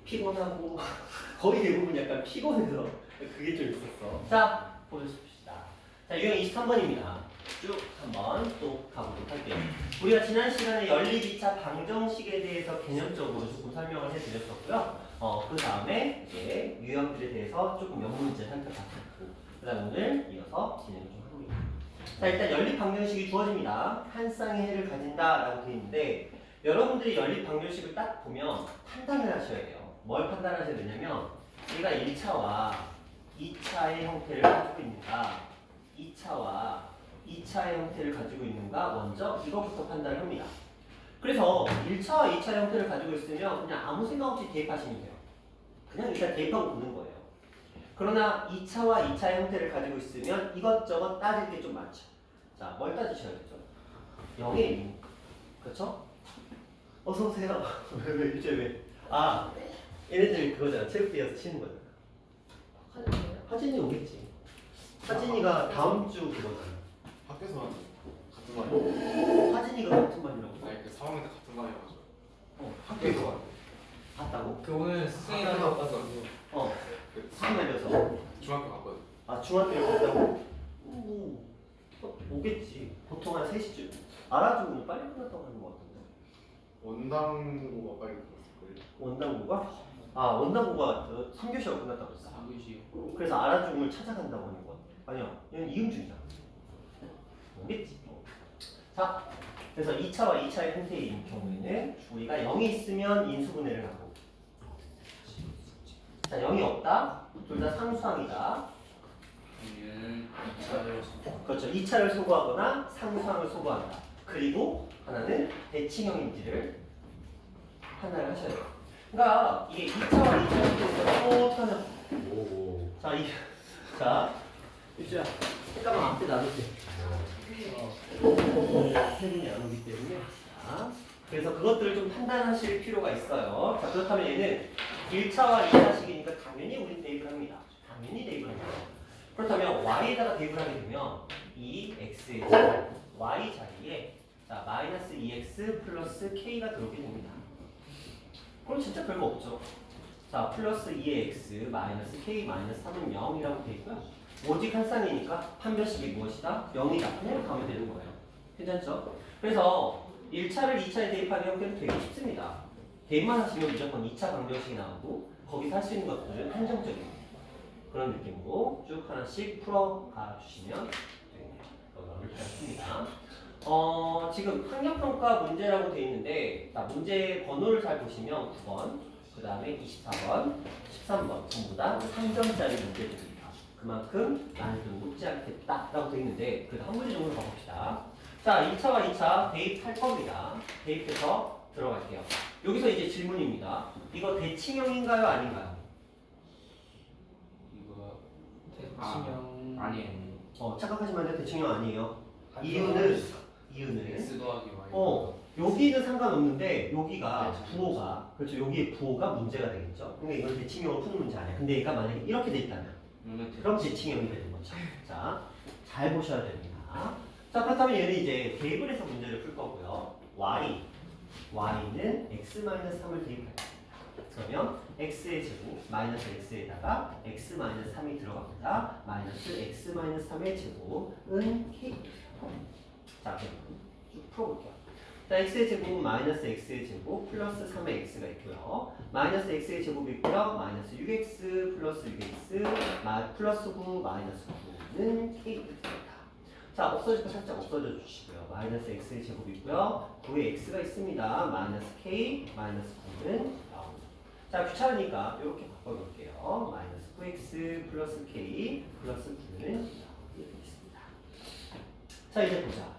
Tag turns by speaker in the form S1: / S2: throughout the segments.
S1: 피곤하고 거의 대부분 약간 피곤해서 그게 좀 있었어. 자, 보여줍시다. 자, 유형 23번입니다. 쭉 한번 또 가보도록 할게요. 우리가 지난 시간에 연립 2차 방정식에 대해서 개념적으로 조금 설명을 해드렸었고요. 그 다음에 이제 유형들에 대해서 조금 몇 문제 살펴봤었고, 그 다음 오늘 이어서 진행을 좀 하고 있습니다. 자, 일단 연립 방정식이 주어집니다. 한 쌍의 해를 가진다라고 되어 있는데, 여러분들이 연립 방정식을 딱 보면 판단을 하셔야 돼요. 뭘 판단하셔야 되냐면, 얘가 1차와 2차의 형태를 가지고 있는가, 2차와 2차의 형태를 가지고 있는가, 먼저 이것부터 판단을 합니다. 그래서 1차와 2차 형태를 가지고 있으면 그냥 아무 생각 없이 대입하시면 돼요. 그냥 일단 대입하고 보는 거예요. 그러나 2차와 2차 형태를 가지고 있으면 이것저것 따질 게 좀 많죠. 자, 뭘 따지셔야 되죠? 0의 1. 그렇죠? 어서 오세요. 왜 이제 왜? 아, 얘네들 그거잖아. 체육대회에서 치는 거잖아. 하진이 오겠지. 하진이가 다음 주 그거잖아.
S2: 학교에서 같은 반이요.
S1: 하진이가 같은 반이라고?
S2: 아니 그 4학년 때 같은 반이어가지고.
S1: 학교에서 왔 봤다고?
S3: 그 오늘 스승이랑 가서
S2: 그
S1: 수능날려서.
S2: 중학교 갔거든.
S1: 아, 중학교를 갔다고? 오겠지. 보통 한 3시쯤. 알아주고 빨리 끝났다고 하는 것 같은데.
S2: 원당고가 빨리 끝났을걸요.
S1: 원당고가? 아, 원당고가 3교시가 끝났다고 했어.
S3: 4교시.
S1: 그래서 알아중을 찾아간다고 하는 것 같아. 아니야, 얘는 이응중이잖아. 오겠지. 자, 그래서 2차와 2차의 형태인 경우에는 우리가 0이 있으면 인수분해를 하고, 자, 0이 없다. 둘 다 상수항이다.
S3: 얘는 2차를
S1: 그렇죠. 2차를 소거하거나 상수항을 소거한다. 그리고 하나는 대칭형인지를 판단을 하셔야 돼요. 그러니까 이게 2차와 2차 형태에서 어떡하냐. 자, 유주야, 잠깐만 앞에 놔둘게. 세분이 안 오기 때문에. 자, 그래서 그것들을 좀 판단하실 필요가 있어요. 자, 그렇다면 얘는 1차와 2차식이니까 당연히 우린 대입을 합니다. 당연히 대입을 합니다. 그렇다면 y에다가 대입을 하게 되면 이 x의 제곱, y 자리에 자, 마이너스 2x 플러스 k가 들어오게 됩니다. 그럼 진짜 별거 없죠. 자, 플러스 2x 마이너스 k 마이너스 3은 0이라고 되어 있고요. 오직 한 쌍이니까 판별식이 무엇이다? 0이다. 그냥 가면 되는 거예요. 괜찮죠? 그래서 1차를 2차에 대입하는 형태는 되게 쉽습니다. 대입만 하시면 무조건 2차 방정식이 나오고 거기서 할 수 있는 것들은 한정적인 그런 느낌으로 쭉 하나씩 풀어가 주시면 되겠네요. 이렇게 했습니다. 지금 학력평가 문제라고 되어 있는데, 자, 문제 번호를 잘 보시면 9번, 그 다음에 24번, 13번 전부 다 3점짜리 문제들입니다. 그만큼 난이도는 높지 않겠다라고 되어 있는데, 그래도 한 문제 정도 가봅시다. 자, 1차와 2차 대입할 겁니다. 대입해서 들어갈게요. 여기서 이제 질문입니다. 이거 대칭형인가요? 아닌가요?
S3: 이거 대칭형
S4: 아니에요.
S1: 착각하시면 안 돼요. 대칭형 아니에요. 이유는
S3: x 더하기 y.
S1: 여기는 상관없는데 여기가 부호가 그렇죠. 여기에 부호가 문제가 되겠죠. 그러니까 이건 대칭형으로 푸는 문제 아니야. 근데 얘가 만약에 이렇게 돼 있다면 그럼 대칭형이 되는 거죠. 자, 잘 보셔야 됩니다. 자, 그렇다면 얘는 이제 대입을 해서 문제를 풀 거고요. y는 x-3을 대입할 겁니다. 그러면 x의 제곱 마이너스 x에다가 x-3이 들어갑니다. 마이너스 x-3의 제곱은 k. 자, 쭉 풀어볼게요. 자, x의 제곱은 마이너스 x의 제곱 플러스 3의 x가 있고요. 마이너스 x의 제곱이 있고요. 마이너스 6x 플러스 6x 플러스 9 마이너스 9는 k 입니다. 자, 없어질 거 살짝 없어져 주시고요. 마이너스 x의 제곱이 있고요. 9에 x가 있습니다. 마이너스 k 마이너스 9는 0. 자, 귀찮으니까 이렇게 바꿔볼게요. 마이너스 9x 플러스 k 플러스 9는 0 이렇게 있습니다. 자, 이제 보자.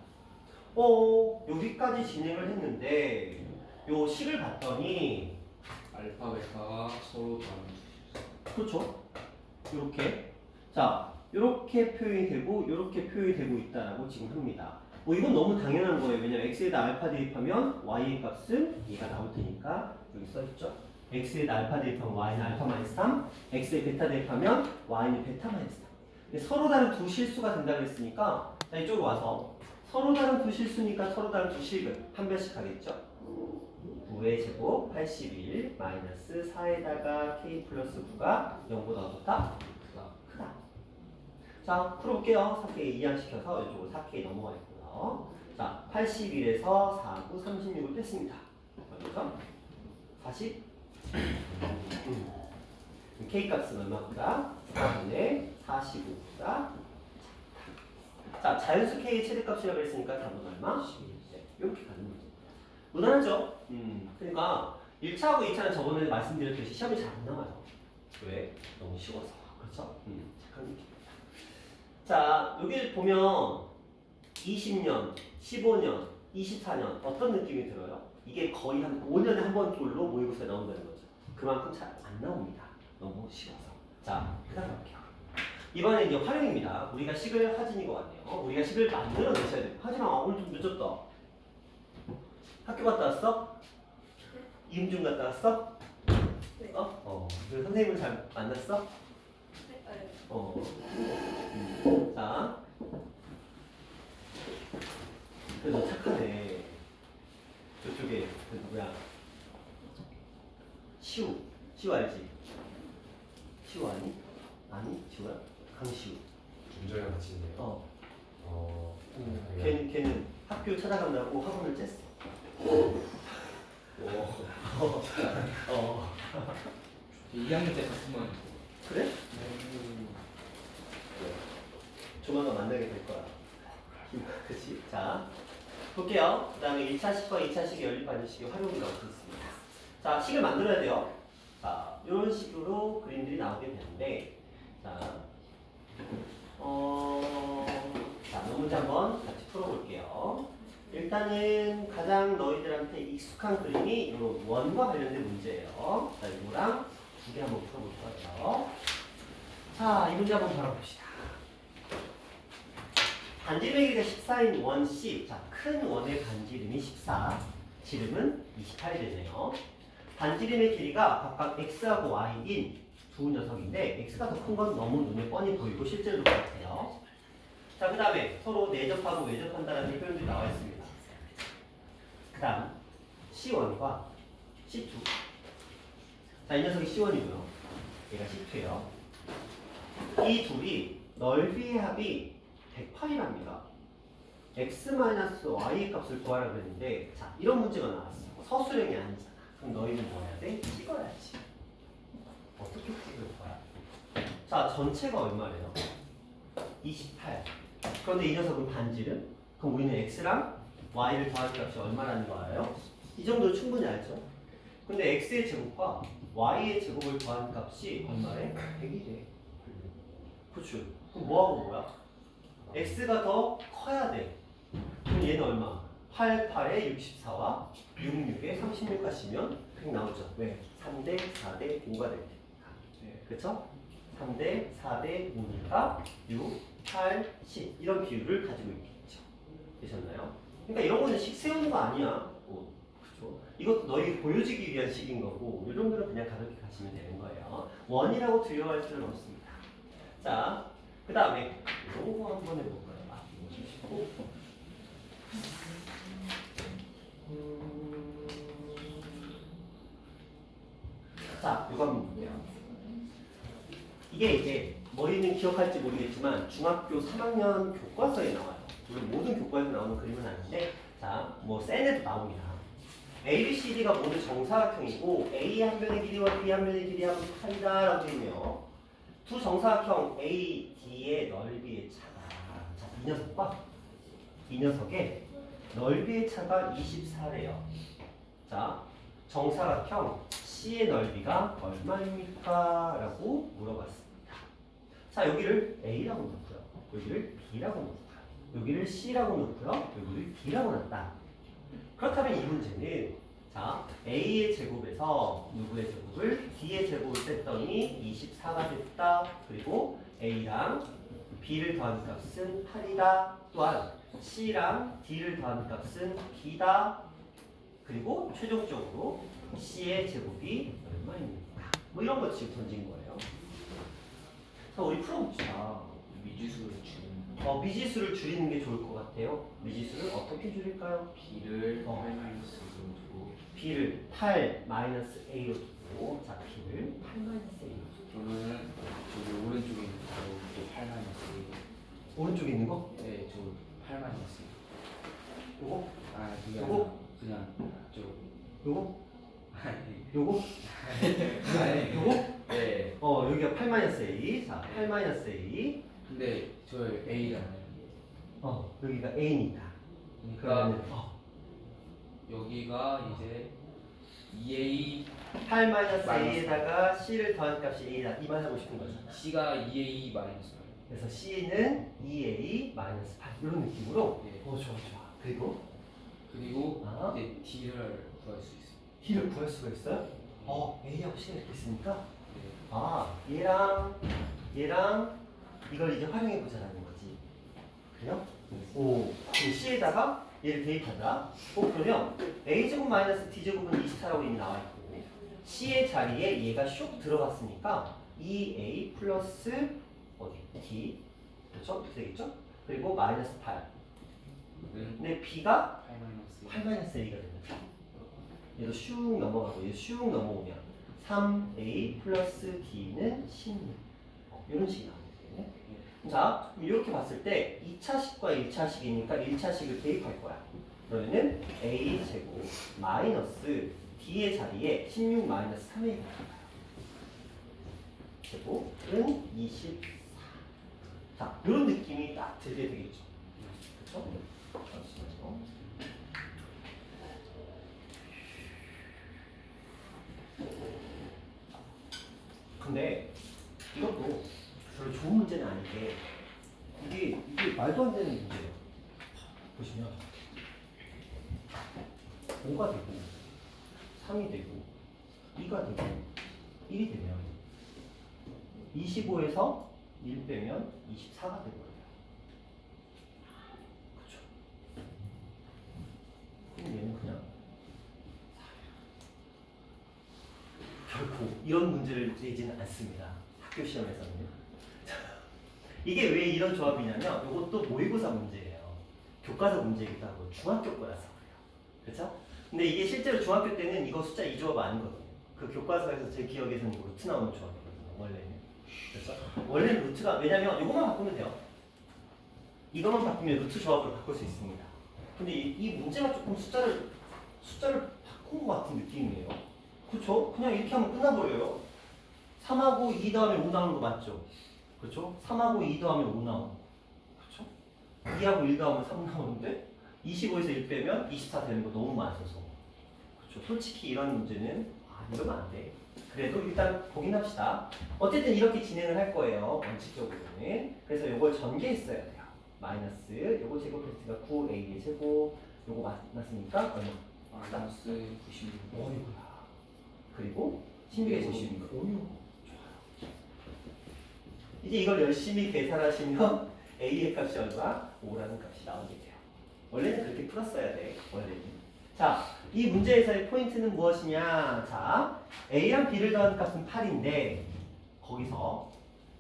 S1: 여기까지 진행을 했는데 요 식을 봤더니
S3: 알파 베타가 서로 다른.
S1: 그렇죠? 이렇게 자, 이렇게 표현이 되고 이렇게 표현이 되고 있다라고 지금 합니다. 이건 너무 당연한 거예요. 왜냐면 x에다 알파 대입하면 y의 값은 얘가 나올 테니까 여기 써있죠. x에다 알파 대입하면 y는 알파 마이너스 3, x에 베타 대입하면 y는 베타 마이너스 3. 근데 서로 다른 두 실수가 된다고 했으니까 자, 이쪽으로 와서 서로 다른 두 실수니까 서로 다른 두 식을 판별식 하겠죠. 9의 제곱 81 마이너스 4에다가 k 플러스 9가 0보다 어떻다? 크다. 자, 풀어볼게요. 4K 이항시켜서 이쪽으로 4K 넘어가 있고요. 자, 81에서 4, 9, 36을 뺐습니다. 여기서 40 K 값은 얼마보다? 4분의 45보다. 자, 자연수 K의 최대값이라고 했으니까 답은 얼마? 11. 이렇게 가는 문제. 무난하죠? 그러니까 1차하고 2차는 저번에 말씀드렸듯이 시험이 잘 안 나와요. 왜? 너무 쉬워서. 그렇죠? 착한 느낌. 자, 여기 보면 20년, 15년, 24년 어떤 느낌이 들어요? 이게 거의 한 5년에 한 번 돌로 모의고사에 나온다는 거죠. 그만큼 잘 안 나옵니다. 너무 쉬워서. 자, 그 다음 갈게요. 이번에 이제 활용입니다. 우리가 식을 화진인 것 같네요. 우리가 식을 만들어내셔야 돼요. 하진아, 오늘 좀 늦었다. 학교 갔다 왔어? 이음중 갔다 왔어?
S4: 네.
S1: 그 선생님을 잘 만났어?
S4: 네. 네.
S1: 자. 그래도 착하네. 저쪽에, 그 누구야? 시우. 시우 알지? 시우 아니? 아니? 시우야? 강시우.
S5: 김정이랑 같이 있네요.
S1: 걔는 학교 찾아간다고 학원을 쬐어. 어.
S3: 2학년 때 같으면
S1: 그래? 조만간 만나게 될 거야. 그치? 자, 볼게요. 그 다음에 1차 식과 2차 식의 연립 반지식의 활용이 나올 수 있습니다. 자, 식을 만들어야 돼요. 자, 이런 식으로 그림들이 나오게 되는데, 자, 자, 이 문제 한번 같이 풀어볼게요. 일단은 가장 너희들한테 익숙한 그림이 이 원과 관련된 문제예요. 자, 이거랑 두 개 한번 풀어볼 거예요. 자, 이 문제 한번 바라봅시다. 반지름의 길이가 14인 원 C. 자, 큰 원의 반지름이 14. 지름은 28이 되네요. 반지름의 길이가 각각 X하고 Y인 두 녀석인데 X가 더 큰 건 너무 눈에 뻔히 보이고 실제로 똑같아요. 자, 그 다음에 서로 내접하고 외접한다는 표현들이 나와 있습니다. 그 다음 C1과 C2. 자, 이 녀석이 C1이고요. 얘가 C2예요. 이 둘이 넓이의 합이 108이랍니다. x-y의 값을 구하라 그랬는데, 자, 이런 문제가 나왔어. 서술형이 아니잖아. 그럼 너희는 뭐 해야 돼? 찍어야지. 어떻게 찍을 거야? 자, 전체가 얼마래요? 28. 그런데 이 녀석은 반지름? 그럼 우리는 x랑 y를 더할 값이 얼마라는 거 알아요? 이 정도는 충분히 알죠? 근데 x의 제곱과 y의 제곱을 더한 값이 얼마래? 100이래. 그렇죠. 그럼 뭐하고 뭐야? x가 더 커야 돼. 그럼 얘는 얼마? 8, 8에 64와 66에 36 가시면 100 나오죠. 왜? 3대 4대 5가 될 테니까. 그렇죠? 3대 4대 5니까 6, 8, 10 이런 비율을 가지고 있겠죠. 되셨나요? 그러니까 이런 거는 식 세우는 거 아니야. 그렇죠? 이것도 너희 보여주기 위한 식인 거고 이 정도는 그냥 가볍게 가시면 되는 거예요. 원이라고 두려워할 필요는 없습니다. 자, 그 다음에 이런 거 한번 해볼까요? 이거 주시고. 자, 이거 한번 볼게요. 이게 이제 머리는 기억할지 모르겠지만 중학교 3학년 교과서에 나와요. 물론 모든 교과에서 나오는 그림은 아닌데, 자, 뭐 센에도 나옵니다. A, B, C, D가 모두 정사각형이고 A 한 변의 길이와 B 한 변의 길이하고 8이다라고 되네요. 두 정사각형 A, D의 넓이의 차가, 자, 이 녀석과 이 녀석의 넓이의 차가 24래요. 자, 정사각형 C의 넓이가 얼마입니까? 라고 물어봤습니다. 자, 여기를 A라고 놓고요. 여기를 B라고 놓고요. 여기를 C라고 놓고요. 여기를 D라고 놨다. 그렇다면 이 문제는 자, A의 제곱에서 누구의 제곱을 D의 제곱을 뺐더니 24가 됐다. 그리고 A랑 B를 더한 값은 8이다. 또한 C랑 D를 더한 값은 B다. 그리고 최종적으로 C의 제곱이 얼마입니까? 뭐 이런 거 지금 던진 거예요. 자, 우리 풀어봅시다.
S3: 미지수를 줄이는
S1: 미지수를 줄이는 게 좋을 것 같아요. 미지수를 어떻게 줄일까요?
S3: B를 8-2로 두고
S1: b를 8 마이너스 a로 두고 자 b를 8 마이너스 a로 두고
S3: 저는 저기 오른쪽에 있는 저8 마이너스.
S1: 오른쪽에 있는 거?
S3: 네, 저8 마이너스.
S1: 요거?
S3: 아, 그게
S1: 요거?
S3: 아니라 그냥 저.
S1: 요거?
S3: 아니.
S1: 요거?
S3: 아니.
S1: 요거?
S3: 네.
S1: 여기가 8 마이너스 a 자 8 마이너스 a
S3: 근데 저 A잖아요.
S1: 여기가 a입니다
S3: 그러니까
S1: 그러면은
S3: 여기가 이제 2A
S1: 8 마이너스
S3: 마이너스
S1: a에다가 c를 더한 값이 a다 이 말 하고 싶은 거죠
S3: C가 2A 마이너스.
S1: 그래서 c는 2a 마이너스 8 이런 느낌으로
S3: 네.
S1: 좋아 그리고
S3: 그리고
S1: 아.
S3: 이제 D를 구할 수 있어요.
S1: D를 구할 수가 있어요? A하고 C가 이렇게 있으니까
S3: 네.
S1: 얘랑 이걸 이제 활용해 보자라는 거지 그래요? 그럼 C에다가 얘를 대입한다 그러면 A제곱 마이너스 D제곱은 24라고 이미 나와 있고 C의 자리에 얘가 슉 들어갔으니까 2A 플러스 D 그렇죠? 이렇게 되겠죠? 그리고 마이너스 8 근데 B가
S3: 8 마이너스.
S1: 8 마이너스 A가 됩니다. 얘도 슉 넘어가고 얘 슉 넘어오면 3A 플러스 D는 16 이런 식이 나오게 되겠네. 자, 그럼 이렇게 봤을 때 2차식과 1차식이니까 1차식을 대입할 거야. 그러면은 A 제곱 마이너스 D의 자리에 16 마이너스 3이 들어가요. 제곱은 24. 자, 이런 느낌이 딱 들게 되겠죠. 그렇죠? 잠시만요. 근데 이것도 별로 좋은 문제는 아닌데 이게 말도 안 되는 문제예요. 보시면 5가 되고 3이 되고 2가 되고 1이 되면 25에서 1 빼면 24가 되는 거예요. 그렇죠? 그럼 얘는 그냥 결코 이런 문제를 내지는 않습니다. 학교 시험에서는. 이게 왜 이런 조합이냐면 이것도 모의고사 문제예요. 교과서 문제이기도 하고 중학교 거라서 그래요. 그렇죠? 근데 이게 실제로 중학교 때는 이거 숫자 2조합 아니거든요. 그 교과서에서 제 기억에서는 루트 나오는 조합이거든요. 원래는. 그렇죠? 원래는 루트가 왜냐면 이것만 바꾸면 돼요. 이것만 바꾸면 루트 조합으로 바꿀 수 있습니다. 근데 이 문제가 조금 숫자를 바꾼 것 같은 느낌이에요. 그렇죠? 그냥 이렇게 하면 끝나버려요. 3하고 2 다음에 5 나오는 거 맞죠? 그렇죠? 3하고 2 더하면 5 나오는 거. 그렇죠? 2하고 1 더하면 3 나오는데 25에서 1 빼면 24 되는 거 너무 많아서. 그렇죠? 솔직히 이런 문제는 이러면 안 돼. 그래도 일단 보긴 합시다. 어쨌든 이렇게 진행을 할 거예요. 원칙적으로는. 그래서 이걸 전개했어야 돼요. 마이너스 요거 제곱했으니까 9a의 제곱 요거 맞으니까 얼마?
S3: 마이너스 96.
S1: 어이구야. 그리고 16의 제곱. 좋아요. 이제 이걸 열심히 계산하시면 a의 값이 얼마? 5라는 값이 나오게 돼요. 원래는 그렇게 풀었어야 돼. 원래는. 자, 이 문제에서의 포인트는 무엇이냐? 자, a랑 b를 더한 값은 8인데 거기서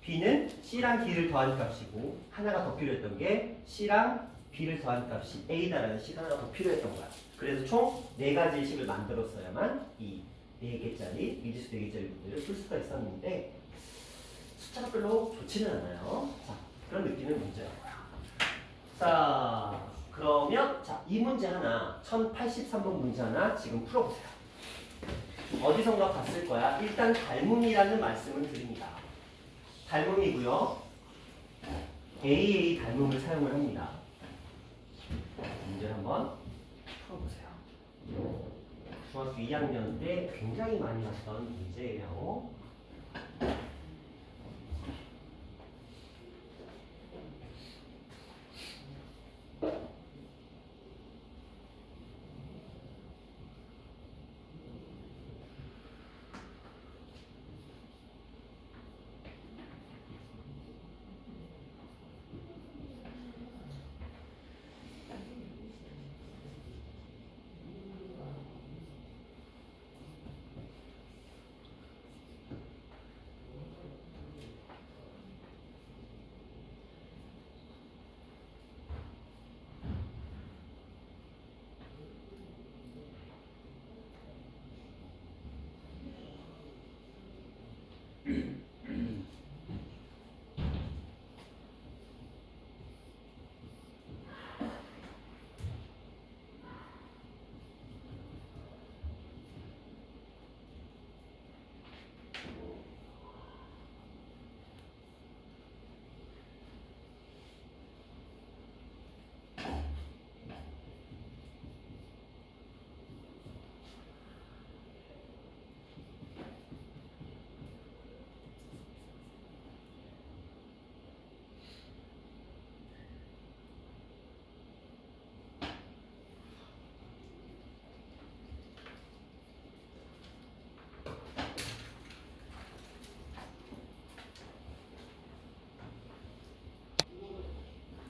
S1: b는 c랑 d를 더한 값이고 하나가 더 필요했던 게 c랑 b를 더한 값이 a다라는 식 하나가 더 필요했던 거야. 그래서 총 4가지의 식을 만들었어야만 이 4개짜리 미지수 4개짜리 문제를 풀 수가 있었는데 숫자가 별로 좋지는 않아요. 자, 그런 느낌의 문제야. 자, 그러면 이 문제 하나 1083번 문제 하나 지금 풀어보세요. 어디선가 봤을 거야. 일단 닮음이라는 말씀을 드립니다. 닮음이고요. AA 닮음을 사용을 합니다. 문제를 한번 풀어보세요. 중학교 2학년 때 굉장히 많이 봤던 문제예요.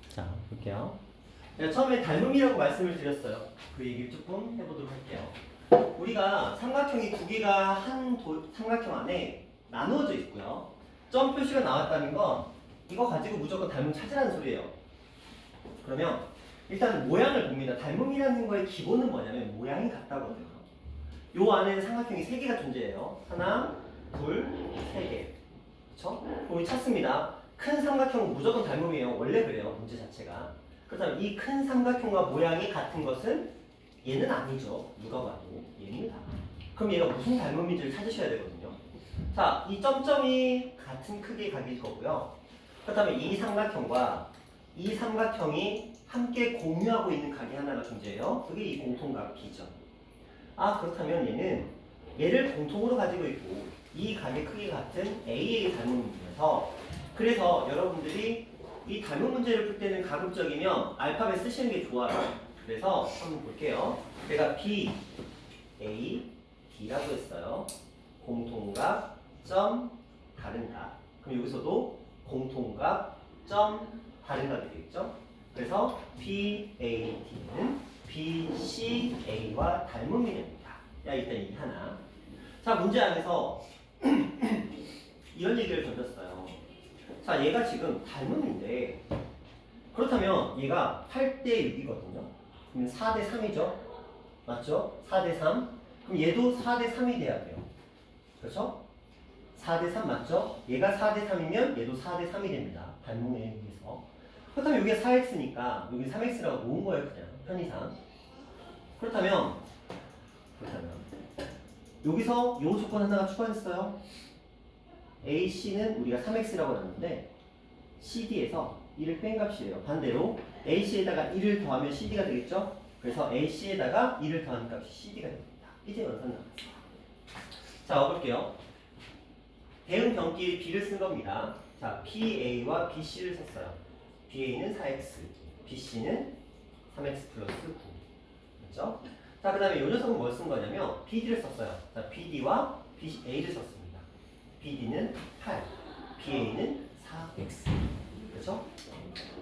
S1: 자, 볼게요. 제가 처음에 닮음이라고 말씀을 드렸어요. 그 얘기를 조금 해보도록 할게요. 우리가 삼각형이 두 개가 한 삼각형 안에 나누어져 있고요. 점 표시가 나왔다는 건 이거 가지고 무조건 닮음 찾으라는 소리예요. 그러면 일단 모양을 봅니다. 닮음이라는 거의 기본은 뭐냐면 모양이 같다거든요. 요 안에는 삼각형이 세 개가 존재해요. 하나, 둘, 세 개. 그렇죠? 우리 찾습니다. 큰 삼각형은 무조건 닮음이에요. 원래 그래요. 문제 자체가. 그렇다면 이 큰 삼각형과 모양이 같은 것은 얘는 아니죠. 누가 봐도 얘입니다. 그럼 얘가 무슨 닮음인지를 찾으셔야 되거든요. 자, 이 점점이 같은 크기의 각일 거고요. 그렇다면 이 삼각형과 이 삼각형이 함께 공유하고 있는 각이 하나가 존재해요. 그게 이 공통각 B죠. 아, 그렇다면 얘는 얘를 공통으로 가지고 있고 이 각의 크기가 같은 A의 닮음이면서 그래서 여러분들이 이 닮음 문제를 풀 때는 가급적이면 알파벳 쓰시는 게 좋아요. 그래서 한번 볼게요. 제가 B, A, D라고 했어요. 공통각, 점, 다른 각. 그럼 여기서도 공통각, 점, 다른 각이 되겠죠? 그래서 B, A, D는 B, C, A와 닮음이 됩니다. 야, 일단 이 하나. 자, 문제 안에서 이런 얘기를 던졌어요. 자, 얘가 지금 닮음인데 그렇다면 얘가 8대 6이거든요. 그러면 4대 3이죠. 맞죠? 4대 3. 그럼 얘도 4대 3이 돼야 돼요. 그렇죠? 4대 3 맞죠? 얘가 4대 3이면 얘도 4대 3이 됩니다. 닮음에 의해서. 그렇다면 여기가 4x니까 여기 3x라고 모은 거예요. 그냥 편의상. 그렇다면 여기서 요 조건 하나가 추가됐어요. AC는 우리가 3x라고 놨는데 CD에서 1을 뺀 값이에요. 반대로 AC에다가 1을 더하면 CD가 되겠죠? 그래서 AC에다가 1을 더하는 값이 CD가 됩니다. 이제 연산 나왔어요. 자, 와볼게요. 대응 변끼리 B를 쓴 겁니다. 자, BA와 BC를 썼어요. BA는 4x, BC는 3x 플러스 9. 그렇죠? 자, 그 다음에 이 녀석은 뭘 쓴 거냐면 BD를 썼어요. 자, BD와 BA를 썼습니다. BD는 8, BA는 4x. 그렇죠?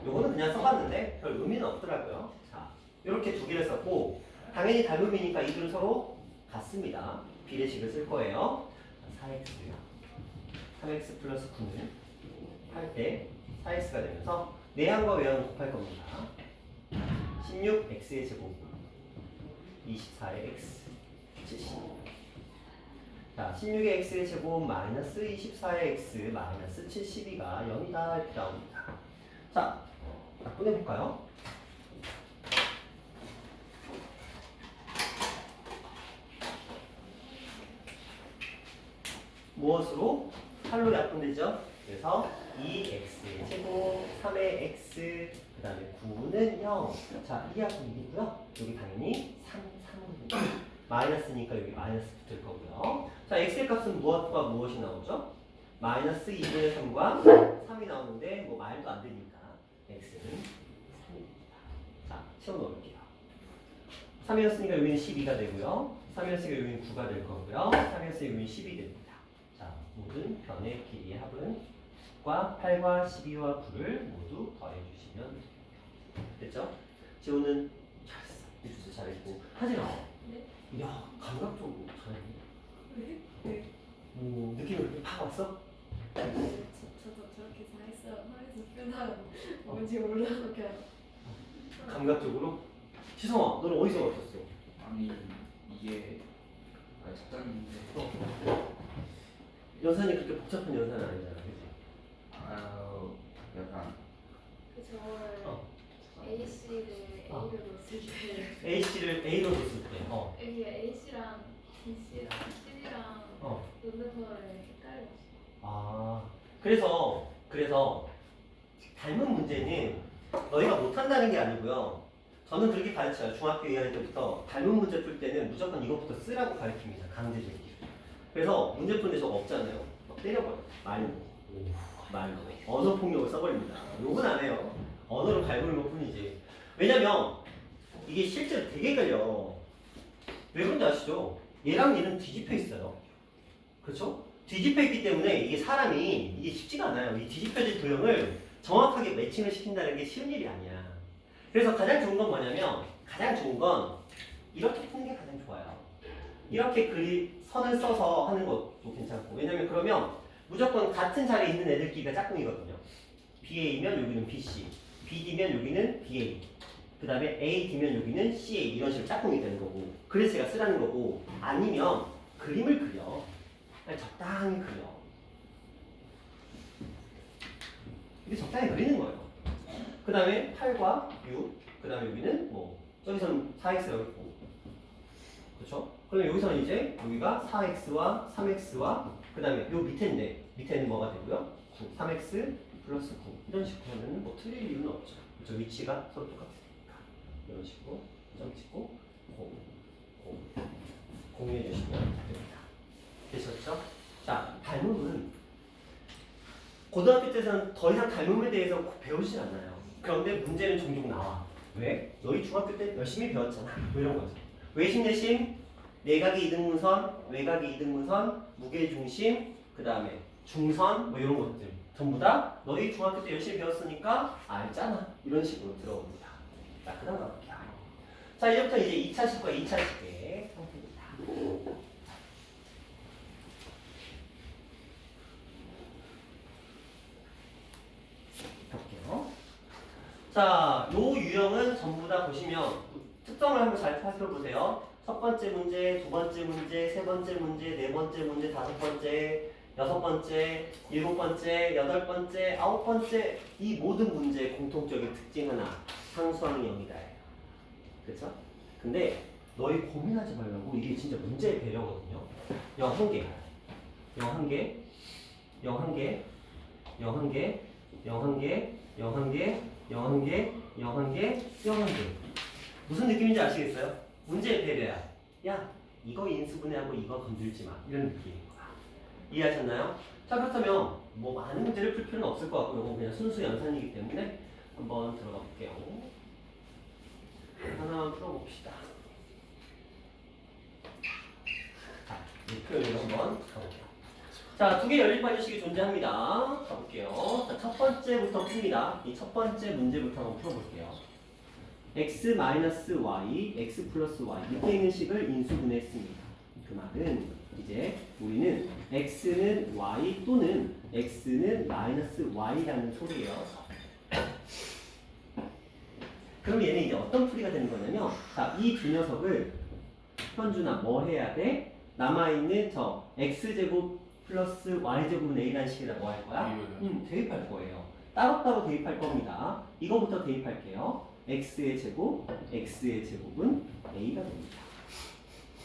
S1: 요거는 그냥 써봤는데 별 의미는 없더라고요. 자, 이렇게 두 개를 썼고 당연히 닮음이니까 이들은 서로 같습니다. 비례식을 쓸 거예요. 4x요. 3x 플러스 9는 8대 4x가 되면서 내항과 외항을 곱할 겁니다. 16x의 제곱 24의 x 70. 자, 16의 x의 제곱 마이너스 24의 x 마이너스 72가 0이다 이렇게 나옵니다. 자, 꺼내볼까요? 무엇으로? 8로 약분되죠? 그래서 2x의 제곱 3의 x 그 다음에 9는 0. 자, 이 약분이고요. 여기 당연히 3은 마이너스니까 여기 마이너스 붙을 거고요. 자, x의 값은 무엇과 무엇이 나오죠? 마이너스 2분의 3과 3이 나오는데 뭐 말도 안 되니까 x는 3입니다. 자, 채워넣을게요. 3이었으니까 여기는 12가 되고요. 3이었으니까 여기는 9가 될 거고요. 3이었으니까 여기는 10이 됩니다. 자, 모든 변의 길이의 합은 9과 8과 12와 9를 모두 더해주시면 됩니다. 됐죠? 지호는 잘했어. 유수 잘했고 하진아.
S4: 네?
S1: 야, 감각적으로 잘했네.
S4: 왜? 왜?
S1: 느낌이 그렇게 팍 왔어?
S4: 저도 저렇게 사회에서 끝나면 뭔지 몰라서 그냥
S1: 감각적으로? 지성아, 너는 어디서 왔었어?
S3: 아니 이게 작전인데
S1: 연산이 그렇게 복잡한 연산은 아니잖아, 그치?
S3: 아유 약간
S4: 그 저걸
S1: 어.
S4: AC를 A로 넣었을 때
S1: AC를 A로 줬을 때,
S4: 여기 AC랑 BC랑 C랑 논대표를 헷갈렸어.
S1: 아, 그래서 닮은 문제는 너희가 못한다는 게 아니고요. 저는 그렇게 가르쳐요. 중학교 2학년 때부터 닮은 문제 풀 때는 무조건 이것부터 쓰라고 가르칩니다. 강제적으로. 그래서 문제 푸는데 저거 없잖아요. 막 때려버려. 말로. 언어 폭력을 써버립니다. 욕은 안 해요. 언어로 갈구는 것 뿐이지. 왜냐면 이게 실제로 되게 걸려. 왜 그런지 아시죠? 얘랑 얘는 뒤집혀 있어요. 그렇죠? 뒤집혀 있기 때문에 이게 사람이 이게 쉽지가 않아요. 이 뒤집혀진 도형을 정확하게 매칭을 시킨다는 게 쉬운 일이 아니야. 그래서 가장 좋은 건 뭐냐면 이렇게 푸는 게 가장 좋아요. 이렇게 선을 써서 하는 것도 괜찮고. 왜냐면 그러면 무조건 같은 자리에 있는 애들끼리가 짝꿍이거든요. BA면 여기는 BC, BD면 여기는 BA, 그 다음에 AD면 여기는 CA 이런 식으로 짝꿍이 되는 거고. 그래서 제가 쓰라는 거고. 아니면 그림을 그려. 그냥 적당히 그려. 이게 적당히 그리는 거예요. 그 다음에 8과 6, 그 다음에 여기는 저기서는 4x가 있고, 그렇죠? 그럼 여기서는 이제 여기가 4x와 3x와 그 다음에 요 밑에는 뭐가 되고요? 9, 3x 플러스 9 이런 식으로 하면 틀릴 이유는 없죠. 그렇죠? 위치가 서로 똑같으니까 이런 식으로 점 찍고 공유해 주시면 됩니다. 되셨죠? 자, 닮음은 고등학교 때는 더 이상 닮음에 대해서 배우진 않아요. 그런데 문제는 종종 나와. 왜? 너희 중학교 때 열심히 배웠잖아. 이런 거죠. 외심 내심, 내각의 이등분선, 외각의 이등분선, 무게중심, 그 다음에 중선, 이런 것들 전부 다 너희 중학교 때 열심히 배웠으니까 알잖아. 이런 식으로 들어옵니다. 자, 그 다음 가볼게요. 자, 이제부터 이제 2차식과 2차식의 상태입니다. 볼게요. 자, 요 유형은 전부 다 보시면 특성을 한번 잘 살펴보세요. 첫 번째 문제, 두 번째 문제, 세 번째 문제, 네 번째 문제, 다섯 번째, 여섯 번째, 일곱 번째, 여덟 번째, 아홉 번째 이 모든 문제의 공통적인 특징 하나, 상수항이 0이다. 그쵸? 근데 너희 고민하지 말라고 이게 진짜 문제의 배려거든요. 0 한 개, 0 한 개, 0 한 개, 0 한 개, 0 한 개, 0 한 개, 0 한 개, 0 한 개, 0 한 개. 무슨 느낌인지 아시겠어요? 문제의 배려야. 야, 이거 인수분해하고 이거 건들지 마. 이런 느낌인 거야. 이해하셨나요? 자, 그렇다면 많은 문제를 풀 필요는 없을 것 같고 이건 그냥 순수 연산이기 때문에 한번 들어가 볼게요. 하나만 풀어봅시다. 자, 이 표현을 한번 가볼게요. 자, 두 개 열린 반지식이 존재합니다. 가볼게요. 자, 첫 번째부터 풉니다. 이 첫 번째 문제부터 한번 풀어볼게요. x-y, x 플러스 y 밑에 있는 식을 인수분해했습니다. 그 말은 이제 우리는 x는 y 또는 x는 마이너스 y라는 소리예요. 그럼 얘는 이제 어떤 풀이가 되는 거냐면, 자, 이 두 녀석을 현준아 뭐 해야 돼? 남아있는 저 x제곱 플러스 y제곱은 a라는 식에다 뭐 할 거야? 대입할 거예요. 따로따로 대입할 겁니다. 이거부터 대입할게요. x의 제곱은 a가 됩니다.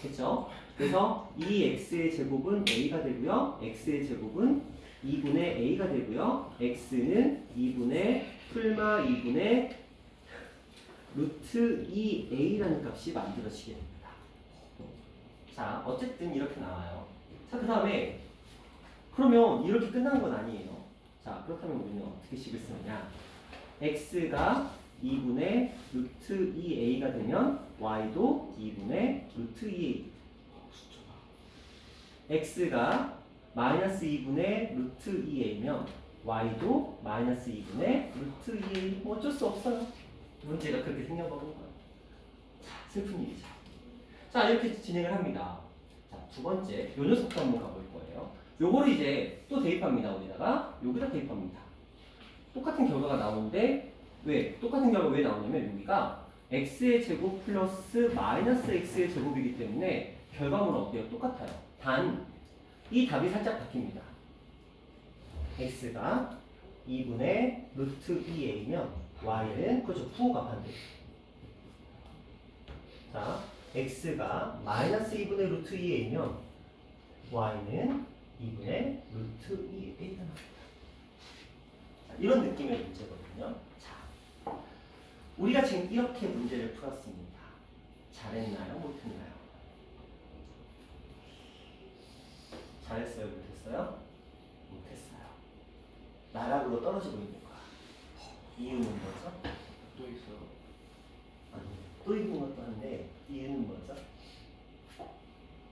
S1: 그렇죠? 그래서 이 x의 제곱은 a가 되고요. x의 제곱은 2분의 a가 되고요. x는 2분의 풀마 2분의 루트 2a라는 값이 만들어지게 됩니다. 자, 어쨌든 이렇게 나와요. 자, 그 다음에 그러면 이렇게 끝난 건 아니에요. 자, 그렇다면 우리는 어떻게 식을 쓰느냐? x가 2분의 루트 2a가 되면 y도 2분의 루트 2a. x가 마이너스 2분의 루트 2a면 y도 마이너스 2분의 루트 2a. 어쩔 수 없어요. 문제가 그렇게 생겨버린 거예요. 자, 슬픈 일이죠. 자, 이렇게 진행을 합니다. 자, 두 번째, 요 녀석도 한번 가볼 거예요. 요거를 이제 또 대입합니다. 어디다가? 여기다 대입합니다. 똑같은 결과가 나오는데 왜? 똑같은 결과가 왜 나오냐면 여기가 x의 제곱 플러스 마이너스 x의 제곱이기 때문에 결과물은 어때요? 똑같아요. 단 이 답이 살짝 바뀝니다. x가 2분의 루트 2a면 y는 그렇죠. 부호가 반대. 자, x가 마이너스 2분의 루트 2a면 y는 2분의 루트 2a가 나옵니다. 이런 느낌의 문제거든요. 자, 우리가 지금 이렇게 문제를 풀었습니다. 잘했나요? 못했나요? 잘했어요? 못했어요? 못했어요. 나락으로 떨어지고 있는 거야. 이유는 뭐죠?
S3: 또 있어.
S1: 아니, 또 있는 것도 한데 이유는 뭐죠?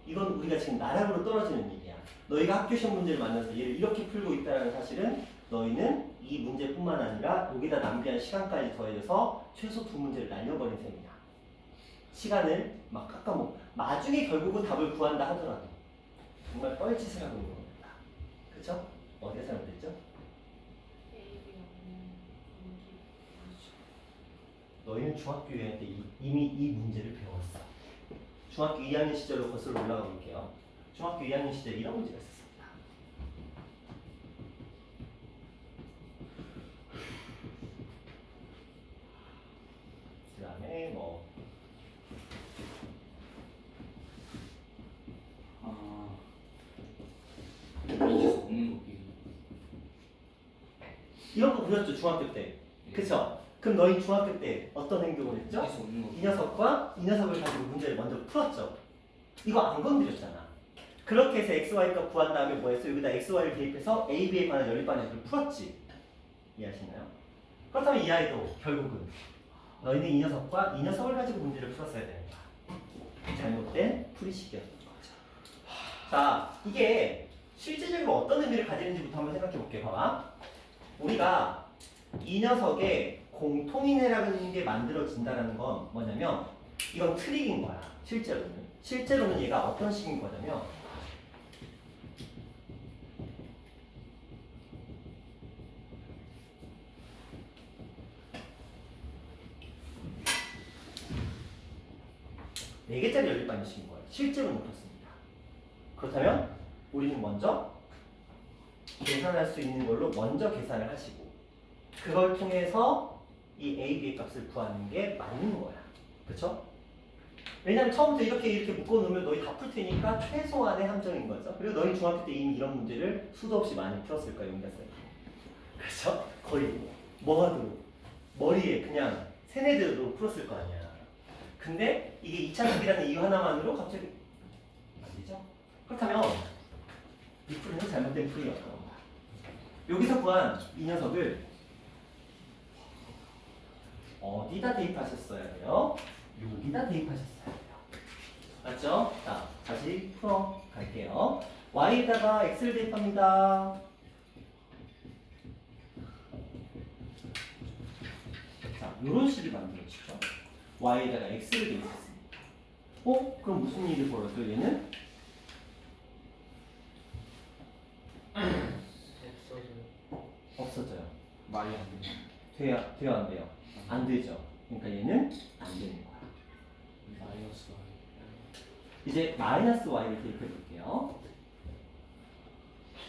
S1: 이건 우리가 지금 나락으로 떨어지는 일이야. 너희가 학교 시험 문제를 만나서 얘를 이렇게 풀고 있다는 사실은 너희는 이 문제뿐만 아니라 여기다 낭비한 시간까지 더해져서 최소 2문제를 날려버린 셈이야. 시간을 막 깎아먹고 나중에 결국은 답을 구한다 하더라도 정말 뻘짓을 하고 있는 겁니다. 그쵸? 어디가 잘못됐죠? 너희는 중학교 2학년 때 이미 이 문제를 배웠어. 중학교 2학년 시절로 거슬러 올라가 볼게요. 중학교 2학년 시절에 이런 문제가 있었습니다. 그 다음에 뭐
S3: 잊을 수 없는 거 비기.
S1: 이런 거 보셨죠? 중학교 때. 그쵸? 그럼 너희 중학교 때 어떤 행동을 했죠?
S3: 잊을 수 없는 거.
S1: 이 녀석과 이 녀석을 가지고 문제를 먼저 풀었죠. 이거 안 건드렸잖아. 그렇게 해서 XY 값 구한 다음에 뭐 했어? 여기다 XY를 대입해서 A, B에 관한 연립반응식을 풀었지. 이해하시나요? 그렇다면 이 아이도 결국은 너희는 이 녀석과 이 녀석을 가지고 문제를 풀었어야 되는 거야. 잘못된 풀이식이었던 거죠. 자, 이게 실질적으로 어떤 의미를 가지는지부터 한번 생각해 볼게요. 봐봐. 우리가 이 녀석의 공통인해라는 게 만들어진다는 건 뭐냐면 이건 트릭인 거야. 실제로는 얘가 어떤 식인 거냐면 네 개짜리 연립반응식인 거예요. 실제로는 그렇습니다. 그렇다면 우리는 먼저 계산할 수 있는 걸로 먼저 계산을 하시고 그걸 통해서 이 A, B의 값을 구하는 게 맞는 거야. 그쵸? 왜냐면 처음부터 이렇게 묶어놓으면 너희 다 풀 테니까 최소한의 함정인 거죠. 그리고 너희 중학교 때 이미 이런 문제를 수도 없이 많이 풀었을 거야, 용자쌤. 그렇죠? 거의 뭐 하도록 머리에 그냥 세네대로 풀었을 거 아니야. 근데 이게 2차식이라는 이유 하나만으로 갑자기 안 되죠? 그렇다면 이 풀이는 잘못된 풀이였던 거야. 여기서 구한 이 녀석을 어디다 대입하셨어야 돼요? 여기다 대입하셨어야 돼요. 맞죠? 자, 다시 풀어 갈게요. y에다가 x를 대입합니다. 자, 이런 식이 만들어지죠. y에다가 x를 대입했습니다. 그럼 무슨 일이 벌어져요? 얘는 없어져요.
S3: 말이 안 되네.
S1: 돼요, 안 돼요? 안 되죠. 그러니까 얘는 안 되는 거야.
S3: 마이너스
S1: 이제 마이너스 y를 대입해 볼게요.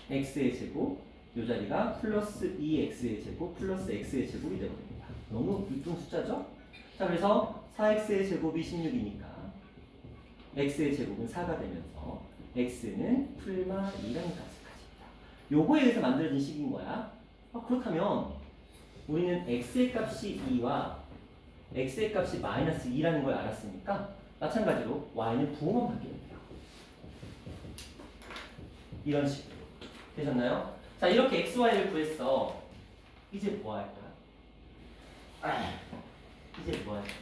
S1: x의 제곱, 이 자리가 플러스 2x의 제곱 플러스 x의 제곱이 되어버립니다. 너무 이쁜 숫자죠? 자, 그래서 4x의 제곱이 16이니까 x의 제곱은 4가 되면서 x는 풀마 2라는 값을 가집니다. 요거에 의해서 만들어진 식인 거야. 그렇다면 우리는 x의 값이 2와 x의 값이 마이너스 2라는 걸 알았으니까 마찬가지로 y는 부호만 바뀌면 돼요. 이런 식으로 되셨나요? 자, 이렇게 x, y를 구했어. 이제 뭐 할 거야? 이제 뭐 할 거야?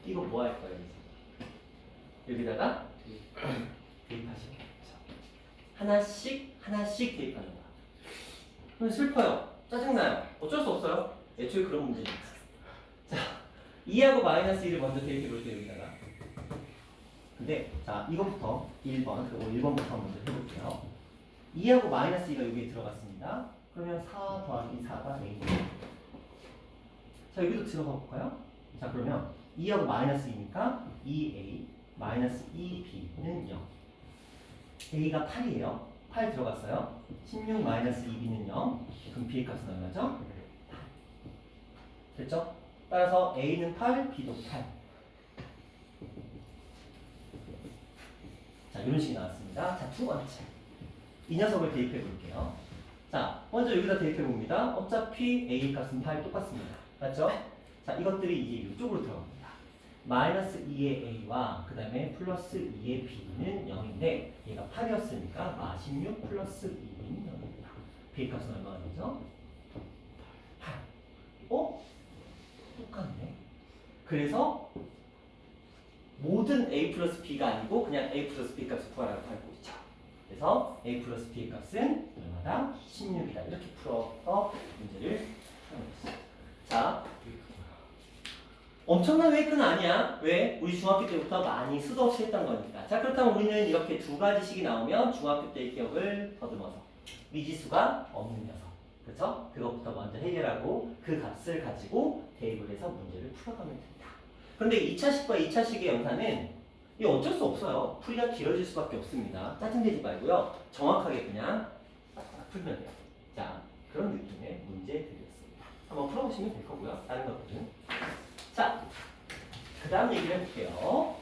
S1: 이거 뭐 할 거야? 이제 여기다가 대입하시면 하나씩 대입하는 거야. 그럼 슬퍼요. 짜증나요. 어쩔 수 없어요. 애초에 그런 문제입니다. 자, 2하고 마이너스 2를 먼저 대입해 볼게요. 여기다가. 근데 자, 이것부터 1번, 그리고 1번부터 먼저 해볼게요. 2하고 마이너스 2가 여기에 들어갔습니다. 그러면 4 더하기 4가 A. 자, 여기도 들어가 볼까요? 자, 그러면 2하고 마이너스 2니까 2A 마이너스 2B는 0. A가 8이에요. 8 들어갔어요. 16 마이너스 2B는 0. 그럼 B의 값은 얼마죠? 됐죠? 따라서 A는 8, B도 8. 자, 이런 식이 나왔습니다. 자, 두 번째. 이 녀석을 대입해 볼게요. 자, 먼저 여기다 대입해 봅니다. 어차피 A 값은 8 똑같습니다. 맞죠? 자, 이것들이 이제 이쪽으로 들어갑니다. 마이너스 2의 A와 그 다음에 플러스 2의 B는 0인데 얘가 8이었으니까 16 플러스 2는 0입니다. B 값은 얼마가 되죠? 8. 어? 똑같네. 그래서 모든 A 플러스 B가 아니고 그냥 A 플러스 B 값을 구하라고 알고 있죠. 그래서 A 플러스 B의 값은 얼마다? 16이다. 이렇게 풀어서 문제를 풀어냈어요. 자, 엄청난 웨이크는 아니야. 왜? 우리 중학교 때부터 많이 수도 없이 했던 거니까. 자, 그렇다면 우리는 이렇게 두 가지씩이 나오면 중학교 때의 기억을 더듬어서 미지수가 없는 녀석. 그렇죠? 그것부터 먼저 해결하고 그 값을 가지고 대입을 해서 문제를 풀어가면 된다. 그런데 2차식과 2차식의 연산은 이 어쩔 수 없어요. 풀이가 길어질 수밖에 없습니다. 짜증내지 말고요. 정확하게 그냥 딱딱 풀면 돼요. 자, 그런 느낌의 문제 드리겠습니다. 한번 풀어보시면 될 거고요. 다른 것들은. 자, 그 다음 얘기를 해볼게요.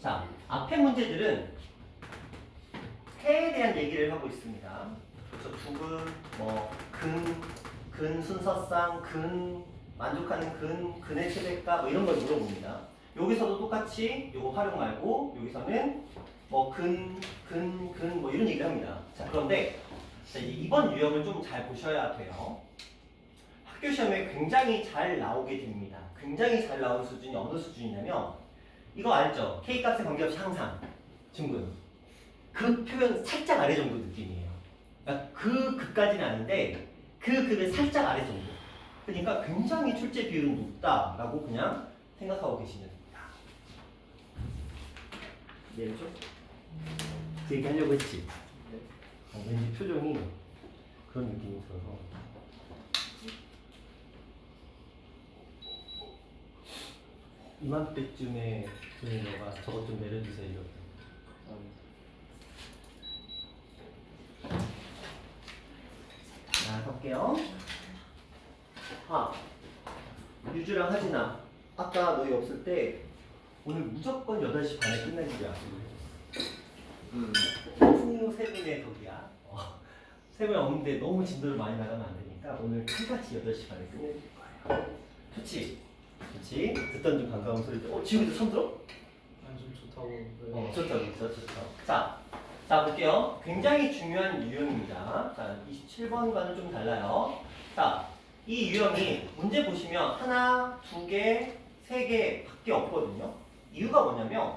S1: 자, 앞에 문제들은 해에 대한 얘기를 하고 있습니다. 그래서 두근, 근 순서상, 만족하는 근의 최대값 이런 걸 물어봅니다. 여기서도 똑같이 요거 활용 말고 여기서는 이런 얘기를 합니다. 자, 그런데 자, 이번 유형을 좀 잘 보셔야 돼요. 학교 시험에 굉장히 잘 나오게 됩니다. 굉장히 잘 나온 수준이 어느 수준이냐면 이거 알죠? K값의 관계없이 항상 증분. 그 표현 살짝 아래 정도 느낌이에요. 그러니까 그 급까지는 아닌데 그 급의 살짝 아래 정도. 그러니까 굉장히 출제 비율은 높다라고 그냥 생각하고 계시면 됩니다. 이해했죠? 그 얘기 하려고 했지? 왠지 표정이 그런 느낌이 들어서 이맘때쯤에 너가 저것 좀 내려주세요 이렇게. 자, 볼게요. 유주랑 하진아, 아까 너희 없을 때 오늘 무조건 8시 반에 끝내기로 약속을 했어. 승우 세 분의 덕이야. 세 분 없는데 너무 진도를 많이 나가면 안 되니까 오늘 칼같이 8시 반에 끝내줄 거예요. 좋지? 좋지? 듣던 좀 반가운 소리도. 지금도 처음 들어?
S3: 좀 좋다고.
S1: 좋죠. 자, 볼게요. 굉장히 중요한 유형입니다. 자, 27번과는 좀 달라요. 자, 이 유형이 문제 보시면 하나, 두 개, 세 개 밖에 없거든요. 이유가 뭐냐면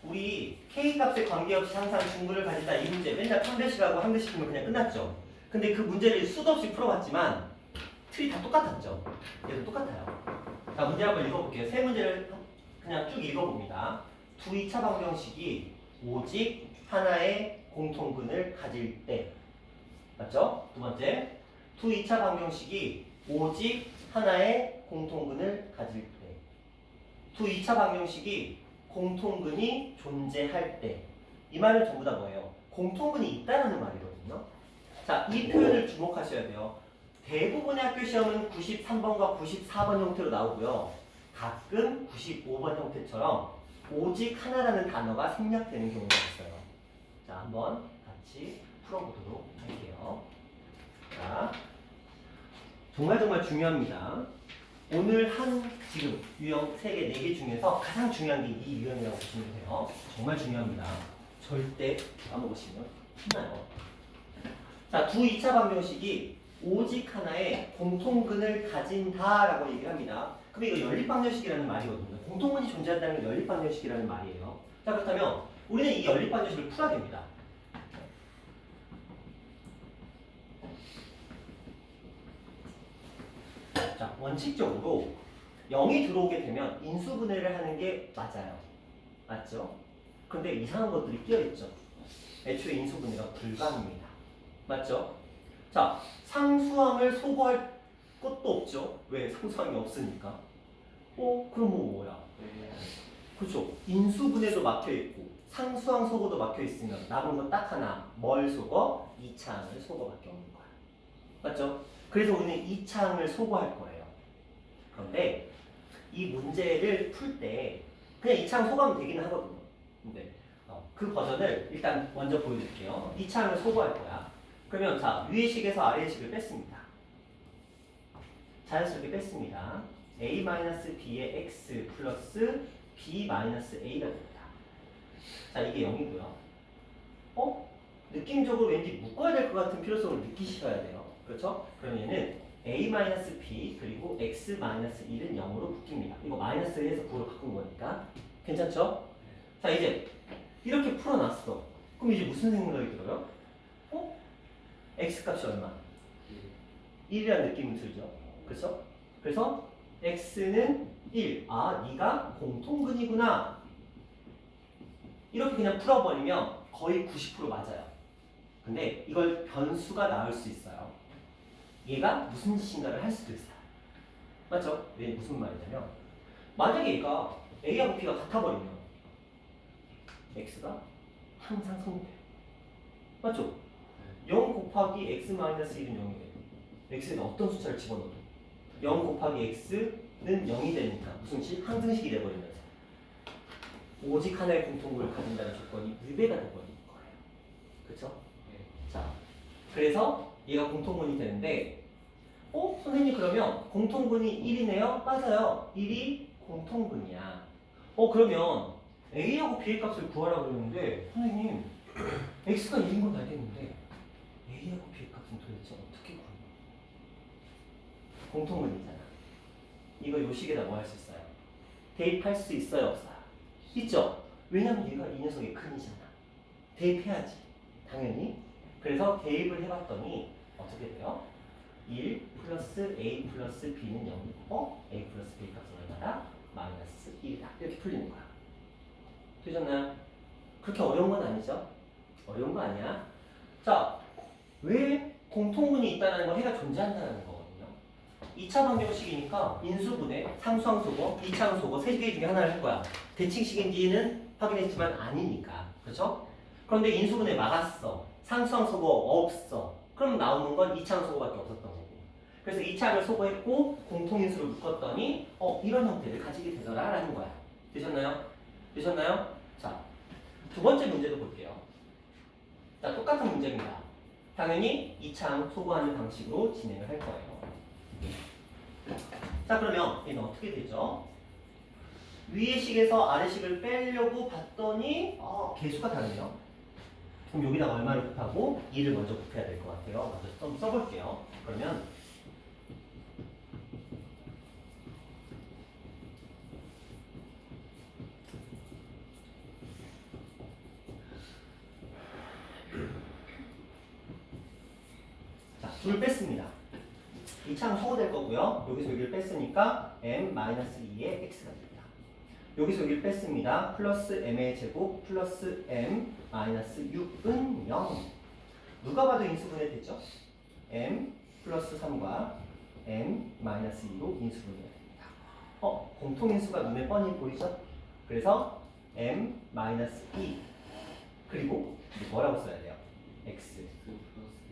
S1: 우리 K값에 관계없이 항상 중근을 가진다 이 문제 맨날 한 대씩 하고 한 대씩 풀면 그냥 끝났죠. 근데 그 문제를 수도 없이 풀어봤지만 틀이 다 똑같았죠. 얘도 똑같아요. 자, 문제 한번 읽어볼게요. 세 문제를 그냥 쭉 읽어봅니다. 두 2차 방정식이 오직 하나의 공통근을 가질 때. 맞죠? 두 번째. 두 2차 방정식이 오직 하나의 공통근을 가질 때. 두 2차 방정식이 공통근이 존재할 때. 이 말은 전부 다 뭐예요? 공통근이 있다는 말이거든요. 자, 이 표현을 주목하셔야 돼요. 대부분의 학교 시험은 93번과 94번 형태로 나오고요. 가끔 95번 형태처럼 오직 하나라는 단어가 생략되는 경우가 있어요. 자, 한번 같이 풀어보도록 할게요. 자, 정말 중요합니다. 오늘 지금 유형 3개, 4개 중에서 가장 중요한 게 이 유형이라고 보시면 돼요. 정말 중요합니다. 절대 까먹으시면 혼나요. 자, 두 2차 방정식이 오직 하나의 공통근을 가진다라고 얘기를 합니다. 그럼 이거 연립방정식이라는 말이거든요. 공통근이 존재한다는 게 연립방정식이라는 말이에요. 자, 그렇다면 우리는 이 연립방정식을 풀어야 됩니다. 자, 원칙적으로 0이 들어오게 되면 인수분해를 하는 게 맞아요. 맞죠? 그런데 이상한 것들이 끼어있죠. 애초에 인수분해가 불가합니다. 맞죠? 자, 상수항을 소거할 것도 없죠. 왜? 상수항이 없으니까. 그럼 뭐야? 그렇죠. 인수분해도 막혀 있고 상수항 소거도 막혀 있으면 남은 건 딱 하나. 뭘 소거? 2차항을 소거밖에 없는 거야. 맞죠? 그래서 우리는 2차항을 소거할 거예요. 그런데 이 문제를 풀 때 그냥 2차항 소거하면 되기는 하거든요. 근데 그 버전을 일단 먼저 보여드릴게요. 2차항을 소거할 거야. 그러면 자, 위의 식에서 아래의 식을 뺐습니다. 자연스럽게 뺐습니다. a-b의 x 플러스 b-a가 됩니다. 자, 이게 0이고요. 느낌적으로 왠지 묶어야 될 것 같은 필요성을 느끼셔야 돼요. 그렇죠? 그럼 얘는 a-b 그리고 x-1은 0으로 묶입니다. 이거 마이너스를 해서 9로 바꾼 거니까. 괜찮죠? 자, 이제 이렇게 풀어놨어. 그럼 이제 무슨 생각이 들어요? x값이 얼마? 1이라는 느낌이 들죠? 그렇죠? 그래서 x는 1. 아, 네가 공통근이구나. 이렇게 그냥 풀어버리면 거의 90% 맞아요. 근데 이걸 변수가 나올 수 있어요. 얘가 무슨 짓인가를 할 수도 있어요. 맞죠? 왜 무슨 말이냐면 만약에 얘가 a하고 b가 같아버리면 x가 항상 성립돼요. 맞죠? 0 곱하기 x-1은 0이 돼요. x에는 어떤 숫자를 집어넣어도 0 곱하기 x는 0이 되니까 무슨 식? 항등식이 돼버리면서 오직 하나의 공통분을 가진다는 조건이 위배가 돼버리는 거예요. 그렇죠? 자, 그래서 얘가 공통분이 되는데 선생님 그러면 공통분이 1이네요? 맞아요. 1이 공통분이야. 그러면 a하고 b의 값을 구하라고 그러는데 선생님 x가 1인 건 알겠는데 a하고 b의 값은 도대체 어떻게 구하냐? 공통분이잖아. 이거 요식에다 뭐 할 수 있어요? 대입할 수 있어요? 없어요? 있죠? 왜냐면 얘가 이 녀석의 근이잖아. 대입해야지. 당연히. 그래서 대입을 해봤더니 어떻게 돼요? 1 플러스 a 플러스 b는 0이고 a 플러스 b 값은 얼마다? 마이너스 1이다. 이렇게 풀리는 거야. 되셨나요? 그렇게 어려운 건 아니죠? 어려운 거 아니야. 자, 왜 공통분이 있다는 건 해가 존재한다는 거거든요. 2차 방정식이니까 인수분해, 상수항 소거, 2차항 소거 세 개 중에 하나를 할 거야. 대칭식인지는 확인했지만 아니니까. 그렇죠? 그런데 인수분해 막았어. 상수항 소거 없어. 그럼 나오는 건 2차항 소거밖에 없었던 거고. 그래서 2차항을 소거했고 공통인수를 묶었더니 이런 형태를 가지게 되더라 라는 거야. 되셨나요? 되셨나요? 자, 두 번째 문제도 볼게요. 자, 똑같은 문제입니다. 당연히 2차항 소거하는 방식으로 진행을 할 거예요. 자, 그러면 얘는 어떻게 되죠? 위의 식에서 아래 식을 빼려고 봤더니 개수가 다르네요. 그럼 여기다가 얼마를 곱하고 2를 먼저 곱해야 될 것 같아요. 먼저 좀 써볼게요. 그러면 자, 둘 뺐습니다. 2차항 소거될 거고요. 여기서 여기를 뺐으니까 m-2의 x가 됩니다. 여기서 여기를 뺐습니다. 플러스 m의 제곱 플러스 m-6은 0. 누가 봐도 인수분해 되죠? m 플러스 3과 m-2로 인수분해가 됩니다. 공통인수가 눈에 뻔히 보이죠? 그래서 m-2 그리고 뭐라고 써야 돼요? x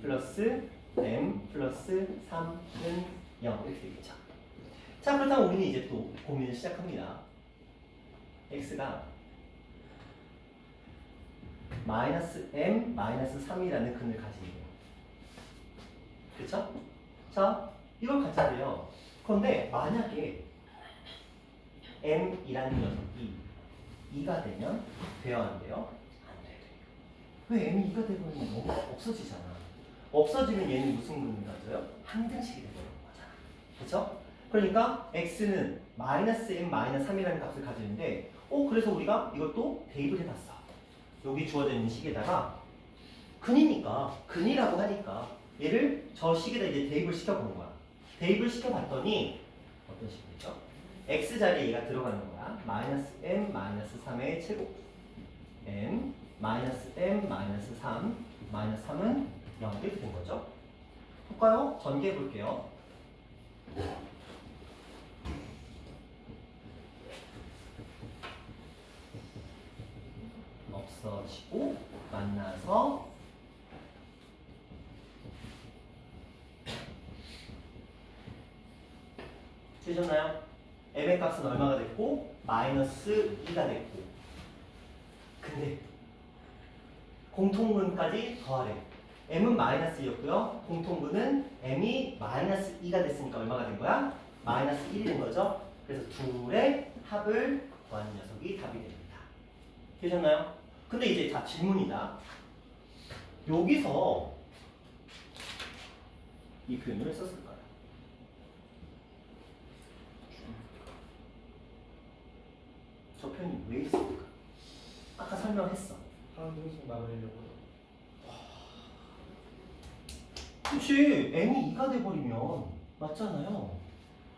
S1: 플러스 m 플러스 3은 0 이렇게 되겠죠. 자, 그렇다면 우리는 이제 또 고민을 시작합니다. x가 마이너스 m 마이너스 3이라는 근을 가지네요. 그렇죠? 자, 이걸 가지래요. 그런데 만약에 m이라는 녀석이 2가 되면 돼요, 안 돼요? 안 돼요. 왜 m이 2가 되면 너무 없어지잖아. 없어지면 얘는 무슨 근을 가져요? 항등식이 되버리는 거잖아. 그렇죠? 그러니까 x는 마이너스 m 마이너스 3이라는 값을 가지는데 그래서 우리가 이것도 대입을 해봤어. 여기 주어져 있는 식에다가 근이니까 근이라고 하니까 얘를 저 식에다 이제 대입을 시켜보는 거야. 대입을 시켜봤더니 어떤 식이 되죠? x 자리에 얘가 들어가는 거야. 마이너스 m 마이너스 3의 제곱 m 마이너스 m 마이너스 3 마이너스 3은 0 이렇게 된 거죠. 볼까요? 전개해 볼게요. 없어지고 만나서 되셨나요? m의 값은 얼마가 됐고 마이너스 2가 됐고 근데 공통분까지 더하래. m은 마이너스 2였고요. 공통분은 m이 마이너스 2가 됐으니까 얼마가 된 거야? 마이너스 1이 된 거죠. 그래서 둘의 합을 더한 녀석이 답이 됩니다. 되셨나요? 근데 이제 자 질문이다. 여기서 이 표현을 썼을까요? 저 표현이 왜 있을까? 아까 설명했어.
S3: 하나 둘씩 막으려고.
S1: 그치, m이 2가 돼버리면 맞잖아요.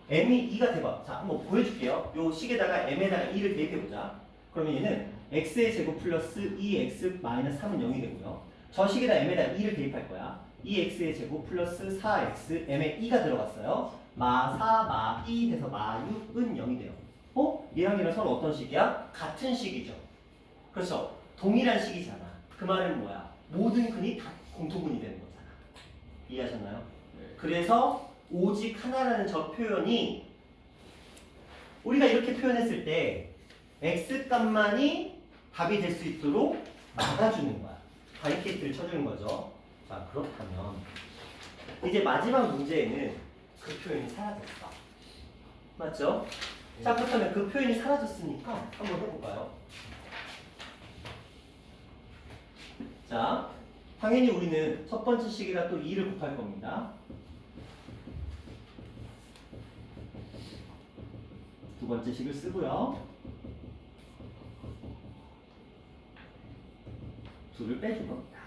S1: m이 2가 돼봐. 자, 한번 보여줄게요. 요 식에다가 m에다가 2를 대입해보자. 그러면 얘는 x의 제곱 플러스 2x 마이너스 3은 0이 되고요. 저 식에다 m에다가 2를 대입할 거야. 2x의 제곱 플러스 4x m에 2가 들어갔어요. 마 4, 마 2 돼서 마 6은 0이 돼요. 얘랑 얘랑 서로 어떤 식이야? 같은 식이죠. 그렇죠. 동일한 식이잖아. 그 말은 뭐야? 모든 근이 다 공통분이 되는 거잖아. 이해하셨나요?
S2: 네.
S1: 그래서 오직 하나라는 저 표현이 우리가 이렇게 표현했을 때 x 값만이 답이 될 수 있도록 막아주는 거야. 바리케이트를 쳐주는 거죠. 자, 그렇다면 이제 마지막 문제에는 그 표현이 사라졌어. 맞죠? 자, 그렇다면 그 표현이 사라졌으니까 한번 해볼까요? 자, 당연히 우리는 첫 번째 식이라 또 2를 곱할 겁니다. 두 번째 식을 쓰고요. 둘을 빼줄 겁니다.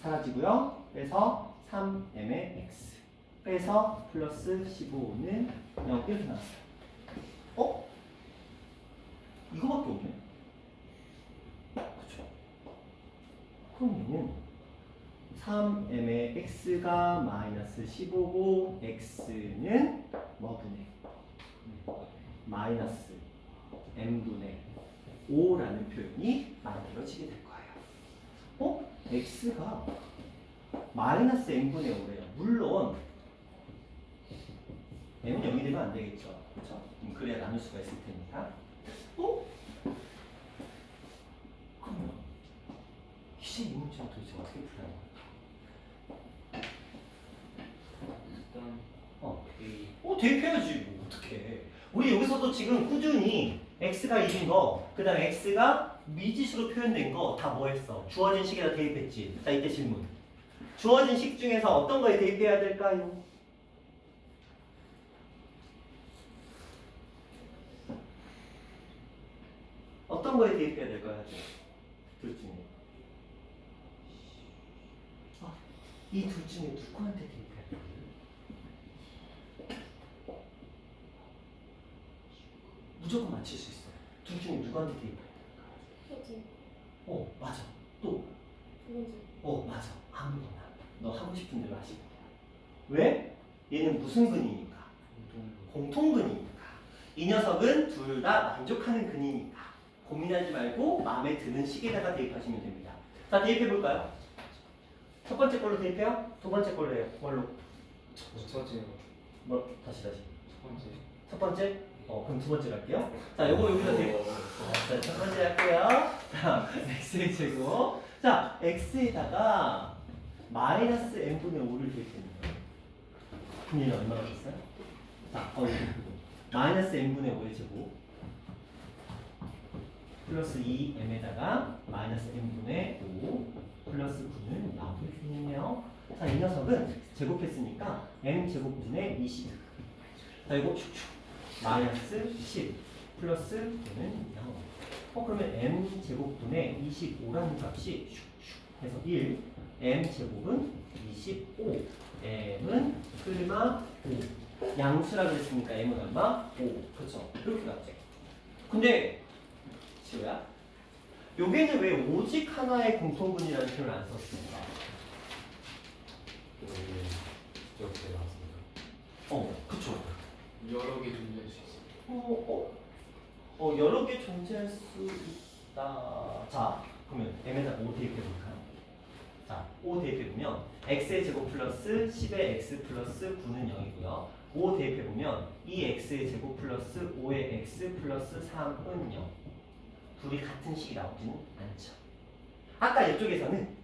S1: 사라지고요. 빼서 3m의 x 빼서 플러스 15는 0 이렇게 나왔어요. 이거밖에 없네. 그쵸? 그럼 얘는 3m의 x가 마이너스 15고 x는 뭐분의 마이너스 m분의 5라는 표현이 만들어지게 될 거예요. x가 마이너스 m분의 5래요. 물론 m은 0이 되면 안 되겠죠. 그렇죠? 그래야 나눌 수가 있을 테니까. 그러면 이제 이 문제는 도대체 어떻게 풀어야 할까?
S3: 일단
S1: 대입해야지. 뭐 어떡해. 우리 여기서도 지금 꾸준히 x가 1인 거, 그 다음에 x가 미지수로 표현된 거 다 뭐 했어? 주어진 식에다 대입했지. 자, 이때 질문. 주어진 식 중에서 어떤 거에 대입해야 될까요? 어떤 거에 대입해야 될까요? 둘 중에. 이 둘 중에 누구한테 대입해야 될까요? 무조건 맞힐 수 있어요. 둘 중에 누구한테 대입해야 될까요?
S4: 그치.
S1: 맞아. 또.
S4: 두 번째.
S1: 맞아. 아무거나. 너 하고 싶은 대로 하시면 돼요. 왜? 얘는 무슨 근이니까? 공통근이니까. 이 녀석은 둘 다 만족하는 근이니까. 고민하지 말고 마음에 드는 식에다가 대입하시면 됩니다. 자, 대입해 볼까요? 첫 번째 걸로 대입해요? 두 번째 걸로 해요? 뭘로?
S2: 첫 번째.
S1: 다시.
S2: 첫 번째.
S1: 첫 번째? 그럼 두 번째 갈게요. 자, 요거 여기다 대입. 자, 첫 번째 할게요. 자, x의 제곱. 자, x에다가 마이너스 m분의 5를 대입했는 거예요. 그럼 얘는 얼마나 됐어요? 자, 마이너스 m분의 5의 제곱. 플러스 2m에다가 마이너스 m분의 5 플러스 9는 나오게 되네요. 자, 이 녀석은 제곱했으니까 m제곱분의 20. 자, 이거 슉슉 마이너스 10 플러스 9는 0. 그러면 m제곱분의 25라는 값이 슉슉 해서 1. m제곱은 25. m은 설마 5. 양수라고 했으니까 m은 얼마? 5. 그렇죠. 이렇게 나왔죠. 근데 지호야, 여기는 왜 오직 하나의 공통분이라는 표현을 안 썼습니까?
S5: 이렇게 나왔습니다.
S1: 그쵸.
S2: 여러 개 존재할 수 있어요.
S1: 여러 개 존재할 수 있다. 자, 그러면 m에다 5 대입해볼까요? 자, 5 대입해보면 x의 제곱 플러스 10의 x 플러스 9는 0이고요. 5 대입해보면 2x의 제곱 플러스 5의 x 플러스 3은 0. 둘이 같은 식이 나오지는 않죠. 아까 이쪽에서는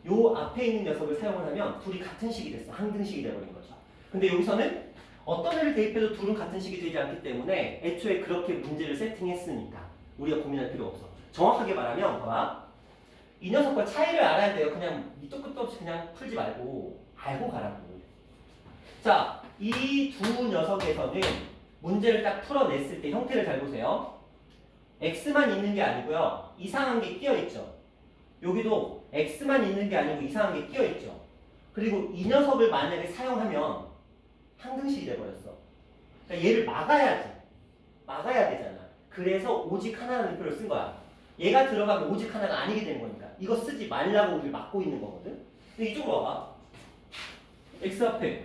S1: 요 앞에 있는 녀석을 사용을 하면 둘이 같은 식이 됐어. 항등식이 되어버린 거죠. 근데 여기서는 어떤 애를 대입해도 둘은 같은 식이 되지 않기 때문에 애초에 그렇게 문제를 세팅했으니까 우리가 고민할 필요 없어. 정확하게 말하면 봐봐. 이 녀석과 차이를 알아야 돼요. 그냥 밑도 끝도 없이 그냥 풀지 말고 알고 가라고. 자, 이 두 녀석에서는 문제를 딱 풀어냈을 때 형태를 잘 보세요. x만 있는 게 아니고요. 이상한 게 끼어있죠. 여기도 x만 있는 게 아니고 이상한 게 끼어있죠. 그리고 이 녀석을 만약에 사용하면 항등식이 돼버렸어. 그러니까 얘를 막아야 되잖아. 그래서 오직 하나라는 표를 쓴 거야. 얘가 들어가면 오직 하나가 아니게 되는 거니까 이거 쓰지 말라고 우리를 막고 있는 거거든. 근데 이쪽으로 와봐. x 앞에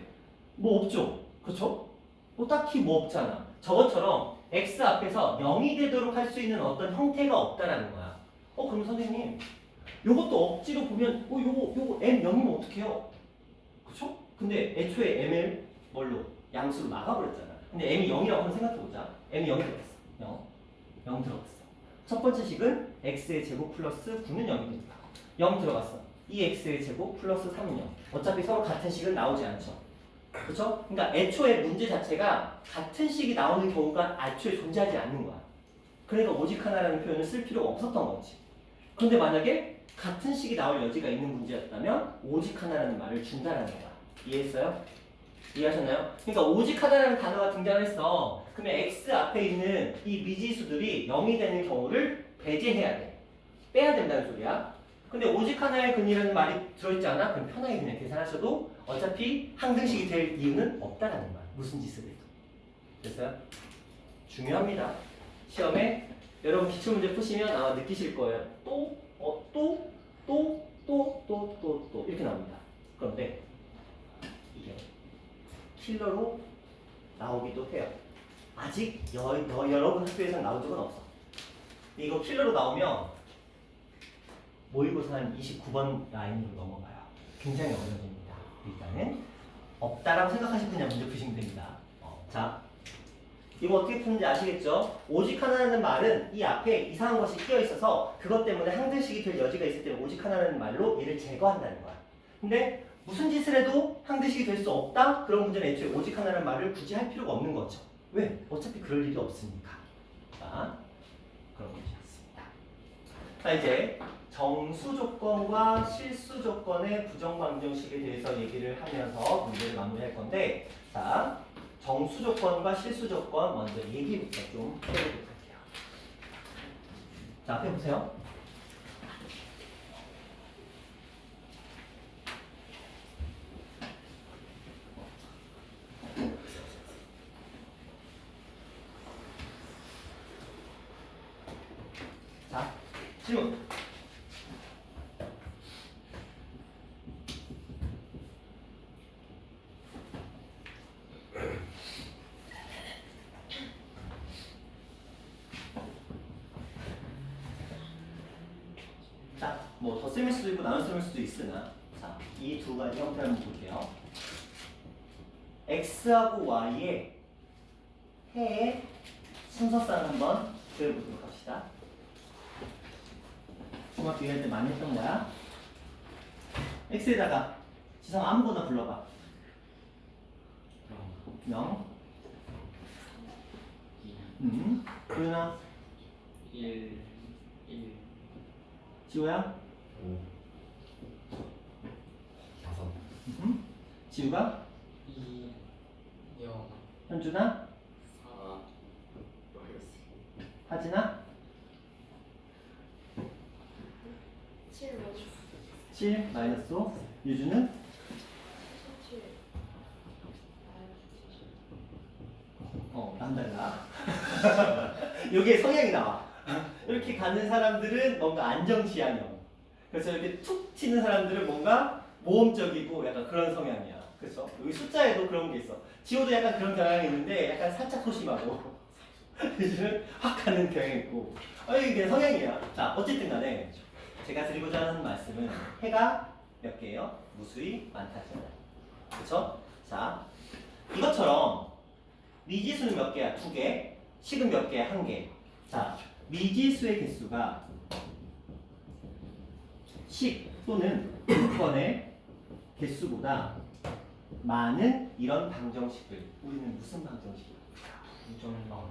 S1: 뭐 없죠? 그렇죠? 뭐 딱히 뭐 없잖아. 저것처럼 x 앞에서 0이 되도록 할 수 있는 어떤 형태가 없다라는 거야. 그럼 선생님 요것도 억지로 보면 요거 m 0이면 어떡해요? 그쵸? 근데 애초에 m을 뭘로? 양수로 막아버렸잖아. 근데 m이 0이라고 한번 생각해보자. m이 0이 들어갔어. 0 들어갔어. 첫 번째 식은 x의 제곱 플러스 9는 0이 됩니다. 0 들어갔어. 2x의 제곱 플러스 3은 0. 어차피 서로 같은 식은 나오지 않죠. 그렇죠? 그러니까 애초에 문제 자체가 같은 식이 나오는 경우가 애초에 존재하지 않는 거야. 그러니까 오직 하나라는 표현을 쓸 필요가 없었던 거지. 그런데 만약에 같은 식이 나올 여지가 있는 문제였다면 오직 하나라는 말을 준다라는 거야. 이해했어요? 이해하셨나요? 그러니까 오직 하나라는 단어가 등장을 했어. 그러면 x 앞에 있는 이 미지수들이 0이 되는 경우를 배제해야 돼. 빼야 된다는 소리야. 근데 오직 하나의 근이라는 말이 들어있지 않아? 그럼 편하게 그냥 계산하셔도 어차피 항등식이 될 이유는 없다라는 거야. 무슨 짓을 해도. 됐어요? 중요합니다. 시험에 여러분 기출문제 푸시면 아마 느끼실 거예요. 또 이렇게 나옵니다. 그런데 이게 킬러로 나오기도 해요. 아직 여러분 학교에서는 나온 적은 없어. 근데 이거 킬러로 나오면 모의고사 한 29번 라인으로 넘어가요. 굉장히 어려집니다. 일단은 없다라고 생각하시고 그냥 문제 푸시면 됩니다. 자, 이거 어떻게 푸는지 아시겠죠? 오직 하나라는 말은 이 앞에 이상한 것이 끼어 있어서 그것 때문에 항등식이 될 여지가 있을 때 오직 하나라는 말로 얘를 제거한다는 거야. 근데 무슨 짓을 해도 항등식이 될 수 없다? 그런 문제는 애초에 오직 하나라는 말을 굳이 할 필요가 없는 거죠. 왜? 어차피 그럴 일이 없으니까. 자, 그런 문제였습니다. 자, 이제 정수 조건과 실수 조건의 부정방정식에 대해서 얘기를 하면서 문제를 마무리할 건데, 자, 정수 조건과 실수 조건 먼저 얘기부터 좀 해보도록 할게요. 자, 앞에 보세요. 자, 질문. 자, 뭐 더 쓸 수도 있고 나눠 쓸 수도 있으나, 자, 이 두 가지 형태를 한번 볼게요. x하고 y의 해의 순서상 한번 그려보도록 합시다. 중학교 2할 때 많이 했던 거야. x에다가 지성 아무거나 불러봐. 0. 도윤아.
S2: 1
S1: 지호야.
S5: 5 5
S1: 지우가.
S2: 2 0
S1: 현준아.
S2: 4
S1: 하진아.
S4: 7 맞죠?
S1: 7 마이너스 5. 유주는
S4: 17
S1: 남달라. 여기에 성향이 나와. 이렇게 가는 사람들은 뭔가 안정지향형. 그래서 이렇게 툭 튀는 사람들은 뭔가 모험적이고 약간 그런 성향이야. 그렇죠? 여기 숫자에도 그런 게 있어. 지호도 약간 그런 경향이 있는데 약간 살짝 소심하고 대신은 확 가는 경향이 있고 이게 그냥 성향이야. 자 어쨌든 간에 제가 드리고자 하는 말씀은 해가 몇 개예요? 무수히 많다잖아요. 그렇죠? 자 이것처럼 미지수는 몇 개야? 2개. 식은 몇 개야? 1개. 자 미지수의 개수가 식 또는 조건의 개수보다 많은 이런 방정식을 우리는 무슨 방정식이야?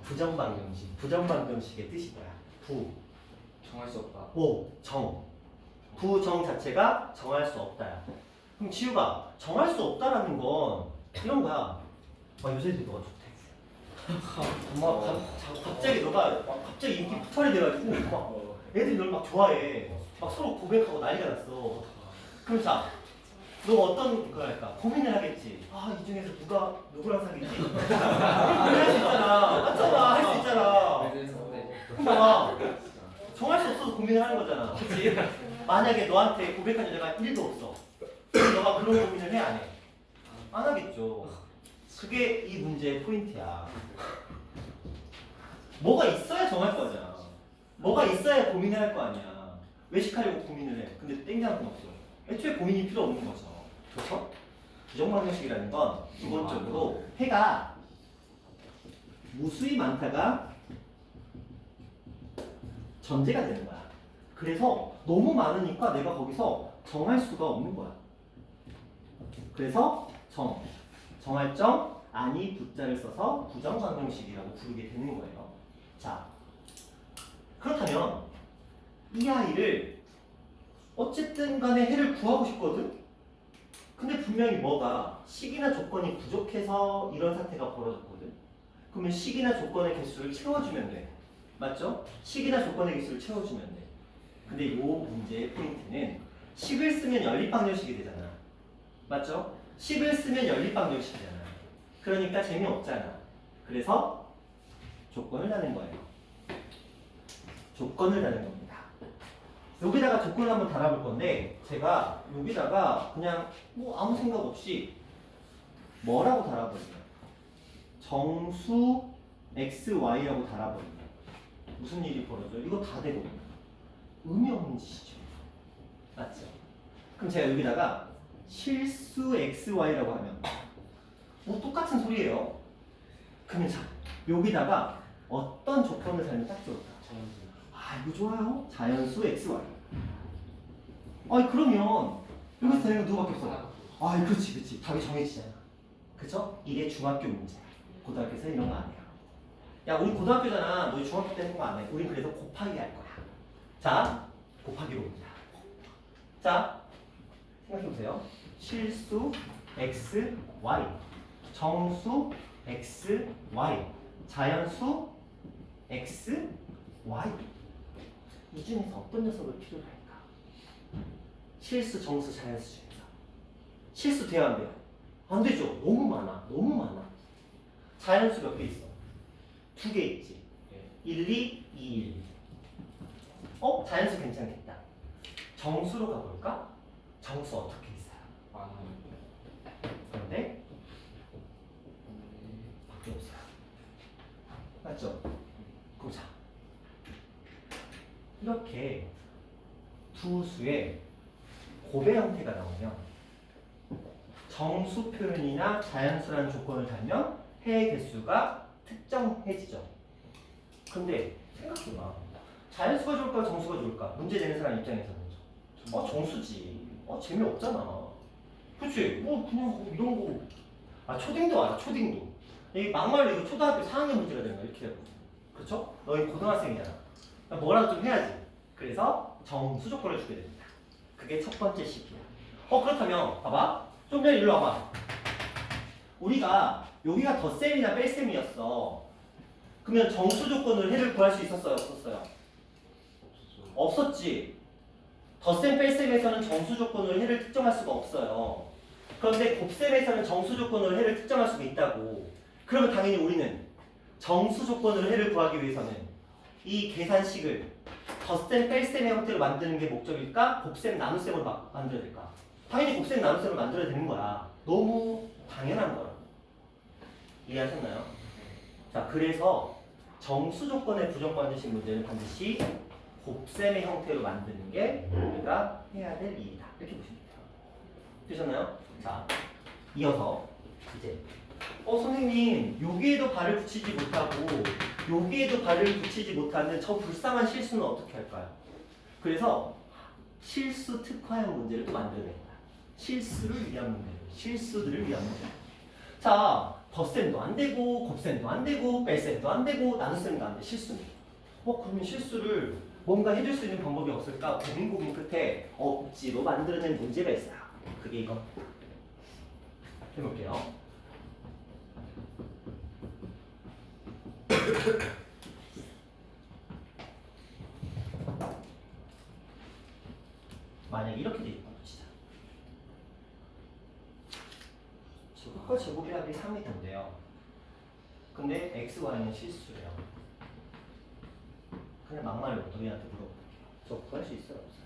S1: 부정방정식. 부정방정식의 뜻이 뭐야?
S3: 정할 수 없다.
S1: 정. 부정 자체가 정할 수 없다야. 그럼 지우가 정할 수 없다라는 건 이런 거야. 요새 너가 좋대. 갑자기 너가 갑자기 인기 폭발이 돼가지고 막 애들이 널 막 좋아해. 막 서로 고백하고 난리가 났어. 그럼 자, 너 어떤 걸 할까? 고민을 하겠지. 이 중에서 누구랑 사귀지? 할 수 있잖아. 맞잖아. 할 수 있잖아. 그럼 봐봐. 정할 수 없어서 고민을 하는 거잖아. 그치? 만약에 너한테 고백한 여자가 1도 없어. 그럼 너가 그런 고민을 해? 안 해? 안 하겠죠. 그게 이 문제의 포인트야. 뭐가 있어야 정할 거잖아. 뭐가 있어야 고민을 할 거 아니야. 외식하려고 고민을 해. 근데 땡겨한 건 없어. 애초에 고민이 필요 없는 거죠. 그렇죠? 부정방정식이라는 건 기본적으로 해가 무수히 많다가 전제가 되는 거야. 그래서 너무 많으니까 내가 거기서 정할 수가 없는 거야. 그래서 정할 정, 아니 부자를 써서 부정방정식이라고 부르게 되는 거예요. 자, 그렇다면 이 아이를 어쨌든 간에 해를 구하고 싶거든? 근데 분명히 뭐가 식이나 조건이 부족해서 이런 사태가 벌어졌거든? 그러면 식이나 조건의 개수를 채워주면 돼. 맞죠? 식이나 조건의 개수를 채워주면 돼. 근데 이 문제의 포인트는 식을 쓰면 연립방정식이 되잖아. 맞죠? 식을 쓰면 연립방정식이잖아. 그러니까 재미없잖아. 그래서 조건을 다는 거예요. 조건을 다는 겁니다. 여기다가 조건을 한번 달아볼 건데 제가 여기다가 그냥 아무 생각 없이 뭐라고 달아버리냐, 정수 xy라고 달아버리냐. 무슨 일이 벌어져요? 이거 다 되거든요. 의미 없는 짓이죠. 맞죠? 그럼 제가 여기다가 실수 xy라고 하면 똑같은 소리예요. 그러면 자, 여기다가 어떤 조건을 달면 딱 좋을까? 이거 좋아요. 자연수 xy. 그러면 여기서 되는 건 누구밖에 없어? 그렇지. 답이 정해지잖아. 그쵸? 이게 중학교 문제. 고등학교에서 이런 거 안 해요. 야, 우리 고등학교잖아. 너희 중학교 때 하는 거 안 해. 우리 그래서 곱하기 할 거야. 자, 곱하기로 옵니다. 자, 생각해보세요. 실수 x, y, 정수 x, y, 자연수 x, y. 이 중에서 어떤 녀석을 필요로 할까? 실수, 정수, 자연수 중에서. 실수 돼야 안 돼요? 안 되죠. 너무 많아. 자연수 몇 개 있어? 2개 있지. 1, 2, 2, 1. 자연수 괜찮겠다. 정수로 가볼까? 정수 어떻게 있어요? 그런데 밖에 없어요. 맞죠? 그럼 자, 이렇게 두 수의 곱의 형태가 나오면 정수 표현이나 자연수라는 조건을 달면 해의 개수가 특정해지죠. 근데 생각해봐. 자연수가 좋을까 정수가 좋을까? 문제 내는 사람 입장에서는 정수지. 재미없잖아. 그치? 그냥 이런 거. 초딩도 알아. 초딩도. 이 막말로 이거 초등학교 4학년 문제가 되는 거야. 이렇게 해요. 그쵸? 너희 고등학생이잖아. 뭐라도 좀 해야지. 그래서 정수 조건을 주게 됩니다. 그게 첫 번째 식이야. 그렇다면 봐봐. 좀 전에 일로 와봐. 우리가 여기가 덧셈이나 뺄셈이었어. 그러면 정수 조건으로 해를 구할 수 있었어요? 없었어요? 없었지. 덧셈 뺄셈에서는 정수 조건으로 해를 특정할 수가 없어요. 그런데 곱셈에서는 정수 조건으로 해를 특정할 수가 있다고. 그러면 당연히 우리는 정수 조건으로 해를 구하기 위해서는 이 계산식을 덧셈 뺄셈의 형태로 만드는 게 목적일까? 곱셈 나눗셈으로 만들어야 될까? 당연히 곱셈 나눗셈을 만들어야 되는 거야. 너무 당연한 거라. 이해하셨나요? 자, 그래서 정수 조건에 부정받으신 문제는 반드시 곱셈의 형태로 만드는 게 우리가 해야 될 일이다. 이렇게 보시면 돼요. 되셨나요? 자, 이어서 이제 선생님 여기에도 발을 붙이지 못하고 여기에도 발을 붙이지 못하는 저 불쌍한 실수는 어떻게 할까요? 그래서 실수 특화형 문제를 또 만들어낸 거야. 실수를 위한 문제, 실수들을 위한 문제. 자, 덧셈도 안 되고 곱셈도 안 되고 뺄셈도 안 되고 나눗셈도 안 돼. 실수는. 그러면 실수를 뭔가 해줄 수 있는 방법이 없을까? 고민 끝에 억지로 만들어낸 문제가 있어요. 그게 이거. 해볼게요. 만약 이렇게 돼 있다고 치자. 제곱과 제곱의 합이 3이 된대요. 근데 x, y는 실수래요. 그냥 막말로 너희한테 물어볼게요. 저 구할 수 있어요? 없어요?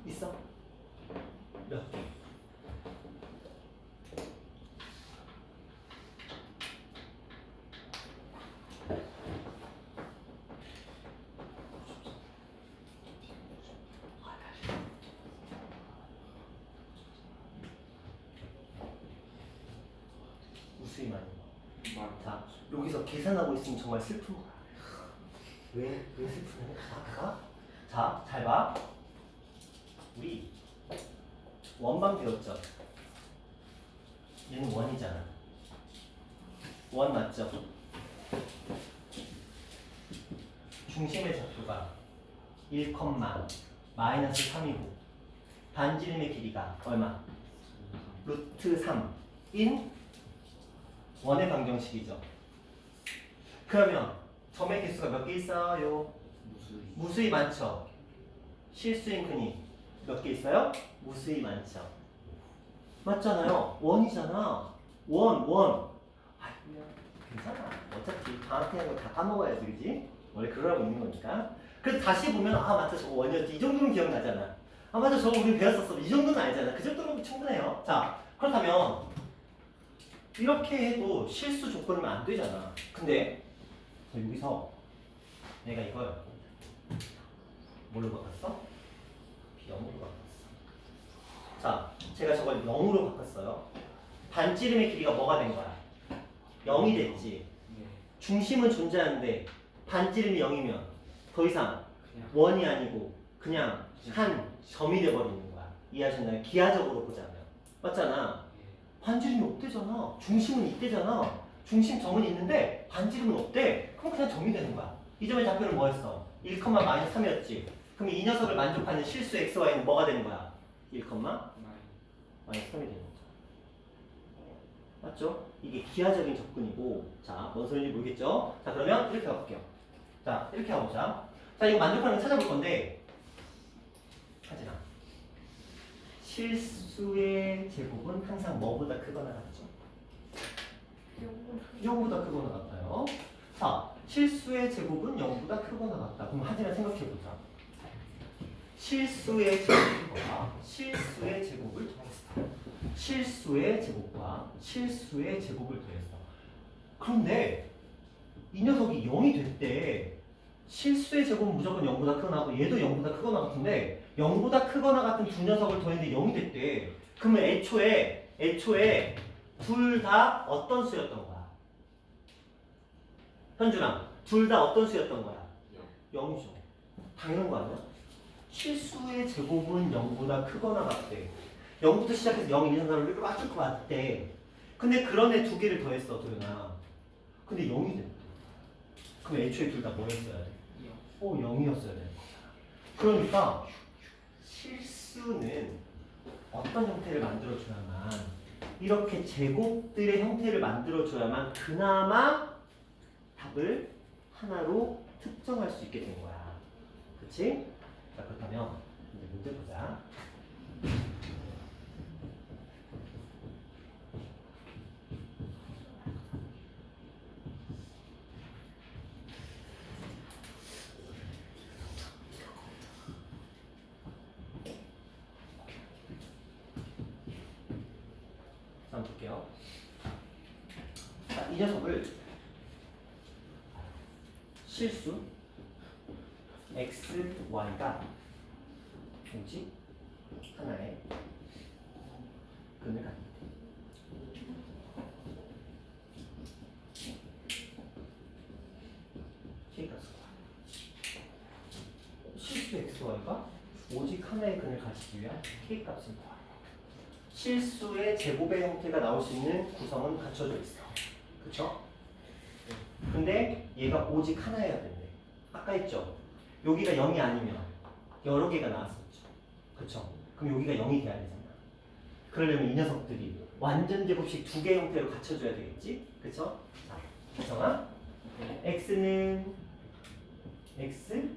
S1: 있어? 몇 개? 무수히만. 자, 여기서 계산하고 있으면 정말 슬픈 거야. 왜 슬프냐? 자, 잘 봐. 우리 원방 배웠죠? 얘는 원이잖아. 원 맞죠? 중심의 좌표가 1, 마이너스 3이고 반지름의 길이가 얼마? 루트 3인 원의 방정식이죠. 그러면 점의 개수가 몇 개 있어요? 무수히 많죠. 실수인 근이 몇 개 있어요? 무수히 많죠. 맞잖아요. 원이잖아. 원. 아이고야, 괜찮아. 어차피 방학 때 하는 거 다 까먹어야지, 그지? 원래 그러라고 있는 거니까. 그래서 다시 보면 맞다, 저거 원이었지. 이 정도는 기억나잖아. 맞아, 저거 우리 배웠었어. 이 정도는 알잖아. 그 정도면 충분해요. 자, 그렇다면 이렇게 해도 실수 조건이면 안 되잖아. 근데 여기서 내가 이걸 뭘로 바꿨어? 0으로 바꿨어. 자, 제가 저걸 0으로 바꿨어요. 반지름의 길이가 뭐가 된 거야? 0이 됐지. 중심은 존재하는데 반지름이 0이면 더 이상 원이 아니고 그냥 한 점이 돼버리는 거야. 이해하셨나요? 기하적으로 보자면. 맞잖아. 반지름이 없대잖아. 중심은 있대잖아. 중심 점은 있는데 반지름은 없대. 그럼 그냥 점이 되는 거야. 이 점의 좌표는 뭐였어? 1, 마이너스 3이었지. 그럼 이 녀석을 만족하는 실수 xy는 뭐가 되는 거야? 1, 마이너스 3이 되는 거죠. 맞죠? 이게 기하적인 접근이고, 자, 뭔 소리인지 모르겠죠? 자, 그러면 이렇게 가볼게요. 자, 이렇게 가보자. 자, 이거 만족하는 거 찾아볼 건데, 하지마. 실수의 제곱은 항상 뭐보다 크거나 같죠? 0보다 크거나 같아요. 자, 실수의 제곱은 0보다 크거나 같다. 그럼 하지만 생각해보자. 실수의 제곱과 실수의 제곱을 더했어. 실수의 제곱과 실수의 제곱을 더했어. 그런데 이 녀석이 0이 됐대. 실수의 제곱은 무조건 0보다 크거나 하고 얘도 0보다 크거나 같은데 0보다 크거나 같은 두 녀석을 더했는데 0이 됐대. 그러면 애초에 둘 다 어떤 수였던 거야? 현준아, 둘 다 어떤 수였던 거야? 0이죠. 당연한 거 아니야? 실수의 제곱은 0보다 크거나 같대. 0부터 시작해서 0, 2, 3, 4를 이렇게 쭉 왔대. 근데 그런 애 두 개를 더했어, 도연아. 근데 0이 됐대. 그럼 애초에 둘 다 뭐였어야 돼? 0이었어야 되는 거잖아. 그러니까 실수는 어떤 형태를 만들어줘야만, 이렇게 제곱들의 형태를 만들어줘야만 그나마 답을 하나로 특정할 수 있게 된 거야. 그치? 자, 그렇다면 이제 문제 보자. 볼게요. 자, 이 녀석을 실수 x, y가 뭐지? 하나의 근을 갖는다. k값은 실수 x, y가 오직 하나의 근을 가지기 위한 k값은 뭐야? 실수의 제곱의 형태가 나올 수 있는 구성은 갖춰져 있어. 그쵸? 근데 얘가 오직 하나여야 된대. 아까 했죠? 여기가 0이 아니면 여러 개가 나왔었죠. 그쵸? 그럼 여기가 0이 돼야 되잖아. 그러려면 이 녀석들이 완전 제곱식 두 개의 형태로 갖춰줘야 되겠지? 그쵸? 자, 기성아. x는 x?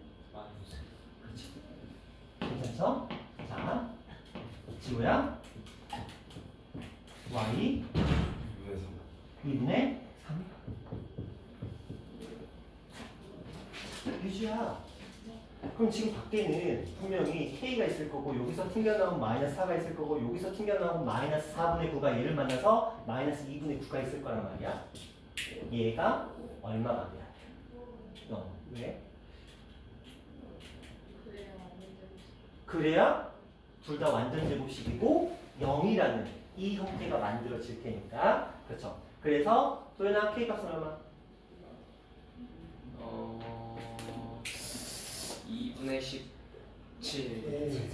S1: 그쵸? 괜찮죠? 자, 지우야. y 2분의 3. 유주야. 그럼 지금 밖에는 분명히 k가 있을 거고 여기서 튕겨나온 마이너스 4가 있을 거고 여기서 튕겨나온 마이너스 4분의 9가 얘를 만나서 마이너스 2분의 9가 있을 거란 말이야. 얘가 얼마가 돼야 돼? 왜? 그래야 둘 다 완전 제곱식이고 0이라는 이 형태가 만들어질 테니까. 그렇죠? 그래서 소연아 k 값은 얼마?
S2: 2분의 17.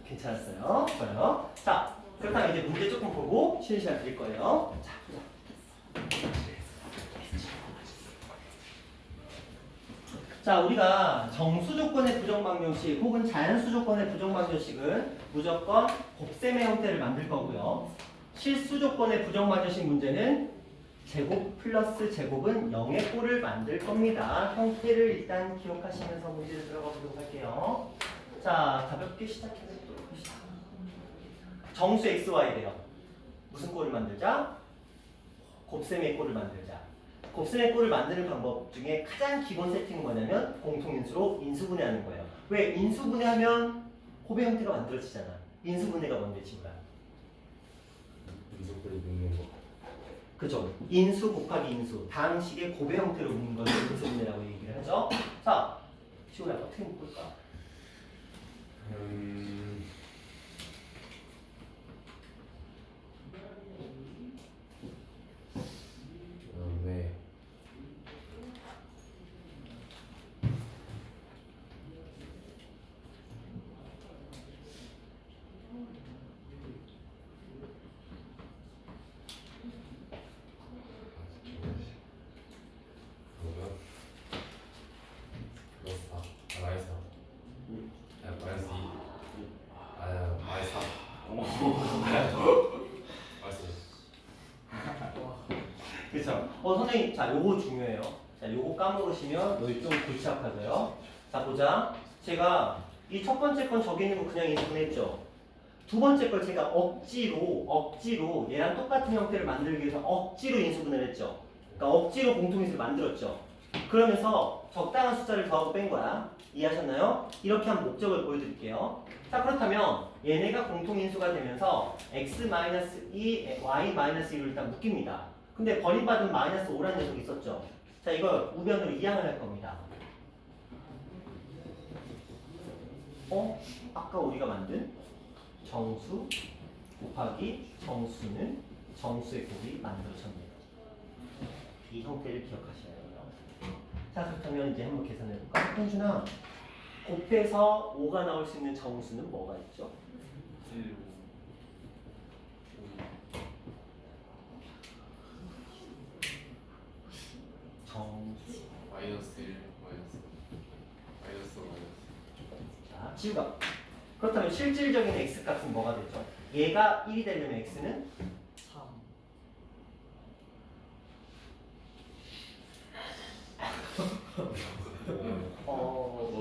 S1: 괜찮았어요. 좋아요. 자, 그렇다면 이제 문제 조금 보고 쉬는 시간 드릴 거예요. 자, 보자. 자, 우리가 정수 조건의 부정방정식 혹은 자연수 조건의 부정방정식은 무조건 곱셈의 형태를 만들 거고요. 실수 조건의 부정방정식 문제는 제곱 플러스 제곱은 0의 꼴을 만들 겁니다. 형태를 일단 기억하시면서 문제를 들어가 보도록 할게요. 자, 가볍게 시작해서 또 봅시다. 정수 xy래요. 무슨 꼴을 만들자? 곱셈의 꼴을 만들자. 곱셈의 꼴을 만드는 방법 중에 가장 기본 세팅은 뭐냐면 공통인수로 인수분해하는 거예요. 왜? 인수분해하면 곱의 형태가 만들어지잖아. 인수분해가 뭔데 친구야?
S5: 인수분해 묶는 거.
S1: 그죠? 인수 곱하기 인수. 다항식의 곱의 형태로 묶는 것을 인수분해라고 얘기를 하죠. 자, 시호야 어떻게 묶을까?
S5: 네. 그러면 플러스 4. 마이너스 4. 마이너스 2. 마이너스 4. 마이너스 2.
S1: 그쵸? 선생님, 자, 요거 중요해요. 자, 요거 까먹으시면 너희 좀 골치 아파져요. 자, 보자. 제가 이 첫 번째 건 저기 있는 거 그냥 인수분해했죠. 두 번째 걸 제가 억지로 얘랑 똑같은 형태를 만들기 위해서 억지로 인수분해를 했죠. 그러니까 억지로 공통인수를 만들었죠. 그러면서 적당한 숫자를 더하고 뺀 거야. 이해하셨나요? 이렇게 한 목적을 보여드릴게요. 자, 그렇다면 얘네가 공통인수가 되면서 x-2, y-2로 일단 묶입니다. 근데 버림받은 마이너스 5라는 녀석이 있었죠. 자, 이걸 우변으로 이항을 할 겁니다. 아까 우리가 만든 정수 곱하기 정수는 정수의 곱이 만들어졌네요. 이 형태를 기억하셔야 돼요. 자, 그렇다면 이제 한번 계산해 볼까? 현준아, 곱해서 5가 나올 수 있는 정수는 뭐가 있죠?
S2: 1, 5.
S1: 정수.
S2: 마이너스 1, 마이너스.
S1: 자, 지우가. 그렇다면 실질적인 x 값은 뭐가 되죠? 얘가 1이 되려면 x는
S2: 3.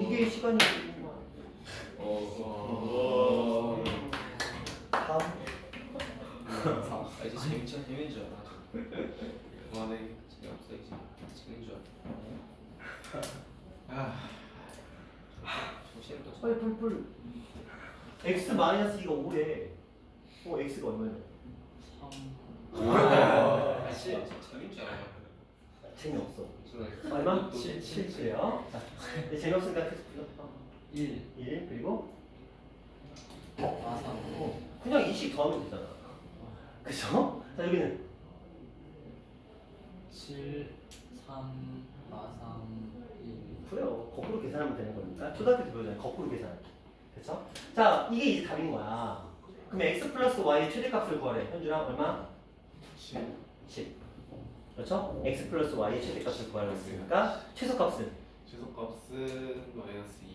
S1: 이게 시간이
S2: 이제 재밌는 줄 알아. 그만해. 재미없어 이제. 재밌는 줄 알아. 정신도
S1: 뿔 x 마이너스 2가 5래. x가 얼마냐?
S3: 3
S2: 재밌는 줄 알아요.
S1: 재미없어.
S2: 저는
S1: 얼마? 7이에요. 자, 이제 재미없으니까 계속 불렀어.
S3: 1
S1: 1 그리고
S3: 4 3
S1: 그냥 2씩 더하면 되잖아. 그죠? 자 여기는
S3: 7 3 4 3 1
S1: 그래요. 거꾸로 계산하면 되는 거니까. 초등학교 때 배우잖아요. 거꾸로 계산. 그렇죠? 자 이게 이제 답인 거야. 그러면 x 플러스 y 최대값을 구하래. 현주랑 얼마? 10. 그렇죠? x 플러스 y의 최대값을 구하라고 했으니까 최소값은
S2: 최소값은 마이너스 2.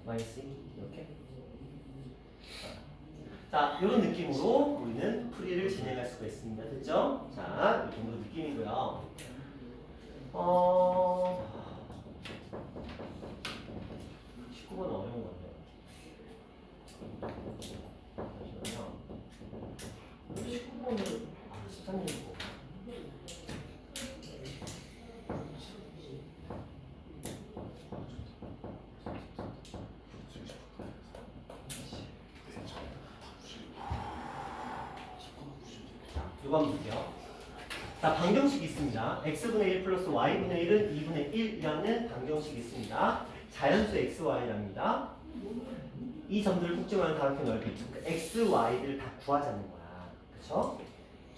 S1: 마이너스 2 이렇게. 자 이런 느낌으로 우리는 풀이를 진행할 수가 있습니다. 됐죠? 자, 이 정도 느낌이고요. 19번은 어려운 건데. 잠시만요. 19번은 13년이고. 이거 한번 볼게요. 자, 방정식이 있습니다. x분의 1 플러스 y분의 1은 2분의 1이라는 방정식이 있습니다. 자연수 xy랍니다. 이 점들을 꼭지만한 다각형 넓이. 그러니까 x, y를 다 구하자는 거야. 그쵸?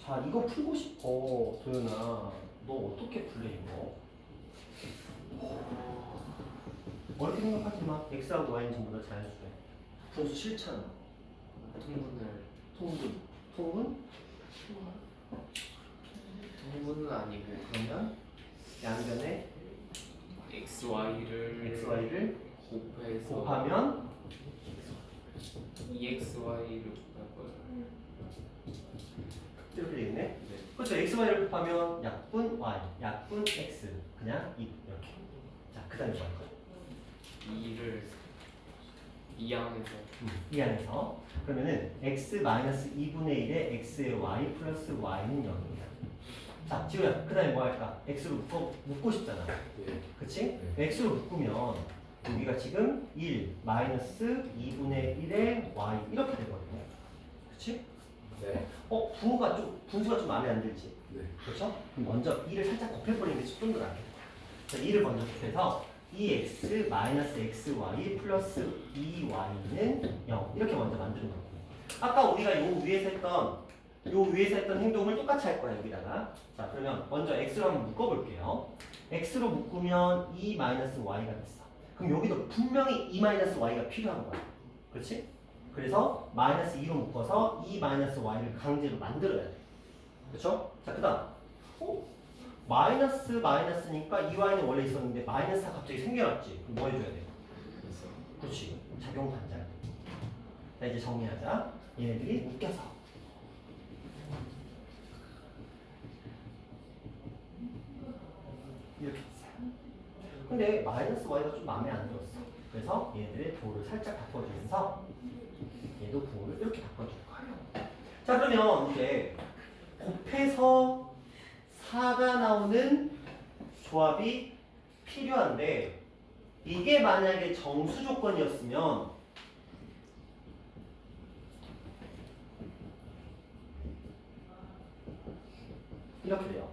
S1: 자, 이거 풀고 싶어. 도연아. 너 어떻게 풀래, 이거? 어렵게 생각하지 마. x하고 y는 전부 다 자연수래. 분수 싫잖아.
S3: 통분을
S1: 통분. 통분?
S3: 통분은 아니고
S1: 그러면 양변에
S2: XY를
S1: xy를
S2: 곱해서
S1: 곱하면
S2: 2XY를 곱할 거예요.
S1: 이렇게 되겠네.
S2: 네.
S1: 그렇죠. xy를 곱하면 약분 y, 약분 x, 그냥 2 이렇게. 자, 그 다음에 뭐 할 거야?
S2: 2를 이 안에서
S1: 이 안에서 그러면은 x 마이너스 2분의 1에 x의 y 플러스 y는 0입니다. 자, 지우야, 그 다음에 뭐 할까? x로 묶고 싶잖아.
S5: 네.
S1: 그치? x로 묶으면 여기가 지금 1 마이너스 2분의 1에 y 이렇게 되거든요. 그치?
S5: 네.
S1: 분수가 좀 마음에 안 들지?
S5: 네.
S1: 그렇죠? 그럼 먼저 2를 살짝 곱해버리는 게 좀 더 낫겠다. 자, 2를 먼저 곱해서 2x 마이너스 xy 플러스 2y는 0 이렇게 먼저 만드는 거고. 아까 우리가 요 위에서 했던 행동을 똑같이 할 거야 여기다가. 자, 그러면 먼저 x로 한번 묶어볼게요. x로 묶으면 2 마이너스 y가 됐어. 그럼 여기도 분명히 2 마이너스 y가 필요한 거야. 그렇지? 그래서 마이너스 2로 묶어서 2 마이너스 y를 강제로 만들어야 돼. 그렇죠? 자, 그 다음 마이너스니까 2y는 원래 있었는데 마이너스가 갑자기 생겨났지. 그럼 뭐 해줘야 돼? 그렇지. 작용 반절. 자, 이제 정리하자. 얘네들이 묶여서 이렇게 됐어요. 근데 마이너스 y가 좀 마음에 안 들었어. 그래서 얘네들의 도를 살짝 바꿔주면서 얘도 부호를 이렇게 바꿔줄 거예요. 자, 그러면 이제 곱해서 4가 나오는 조합이 필요한데 이게 만약에 정수 조건이었으면 이렇게 돼요.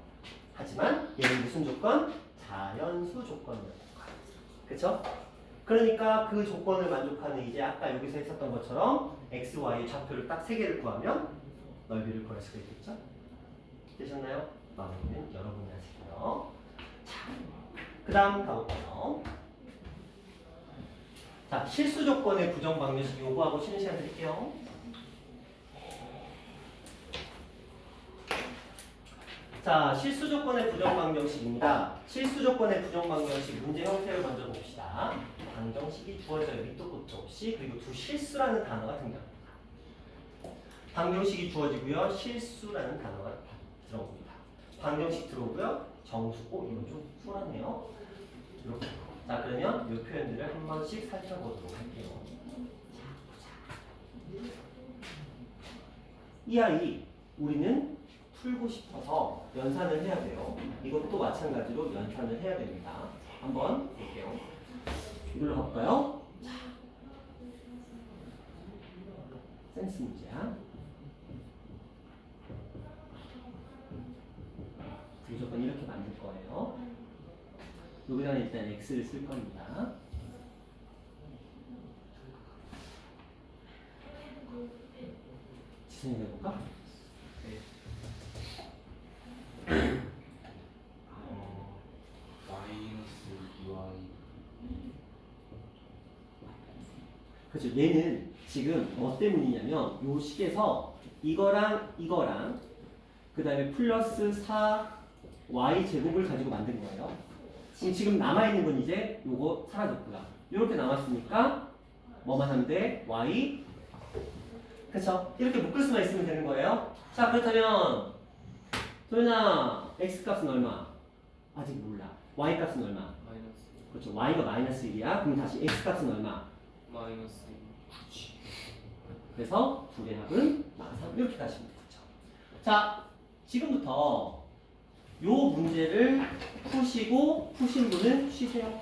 S1: 하지만 얘는 무슨 조건? 자연수 조건이었던 거야. 그쵸? 그러니까 그 조건을 만족하는 이제 아까 여기서 했었던 것처럼 x, y 좌표를 딱 3개를 구하면 넓이를 구할 수가 있겠죠? 되셨나요? 마무리는 여러분이 하시고요. 자, 그 다음 가볼까요? 자, 실수 조건의 부정 방정식 요거하고 쉬는 시간 드릴게요. 자, 실수 조건의 부정 방정식입니다. 실수 조건의 부정 방정식 문제 형태를 먼저 봅시다. 방정식이 주어져요. 밑도 끝도 없이. 그리고 두 실수라는 단어가 등장합니다. 방정식이 주어지고요. 실수라는 단어가 들어옵니다. 방정식 들어오고요. 정수, 이거 좀 풀었네요. 이렇게. 자, 그러면 이 표현들을 한 번씩 살펴보도록 할게요. 이 아이, 우리는 풀고 싶어서 연산을 해야 돼요. 이것도 마찬가지로 연산을 해야 됩니다. 한번 볼게요. 눌러볼까요? 센스 문제야. 무조건 이렇게 만들 거예요. 여기다가 일단 x를 쓸 겁니다. 지성이 해볼까?
S3: 마이너스 2y
S1: 그렇죠. 얘는 지금 뭐 때문이냐면 요 식에서 이거랑 그 다음에 플러스 4y 제곱을 가지고 만든 거예요. 지금 남아있는 건 이제 요거 사라졌고요. 이렇게 남았으니까 뭐만 하면 돼? y 그쵸? 이렇게 묶을 수만 있으면 되는 거예요. 자, 그렇다면 도현아 x 값은 얼마? 아직 몰라. y 값은 얼마?
S2: 마이너스
S1: 그렇죠. y가 마이너스 1이야. 그럼 다시 x 값은 얼마?
S2: 마이너스
S1: 그래서 둘의 합은 마삼. 이렇게 가시면 되죠. 자, 지금부터 요 문제를 푸시고 푸신 분은 쉬세요.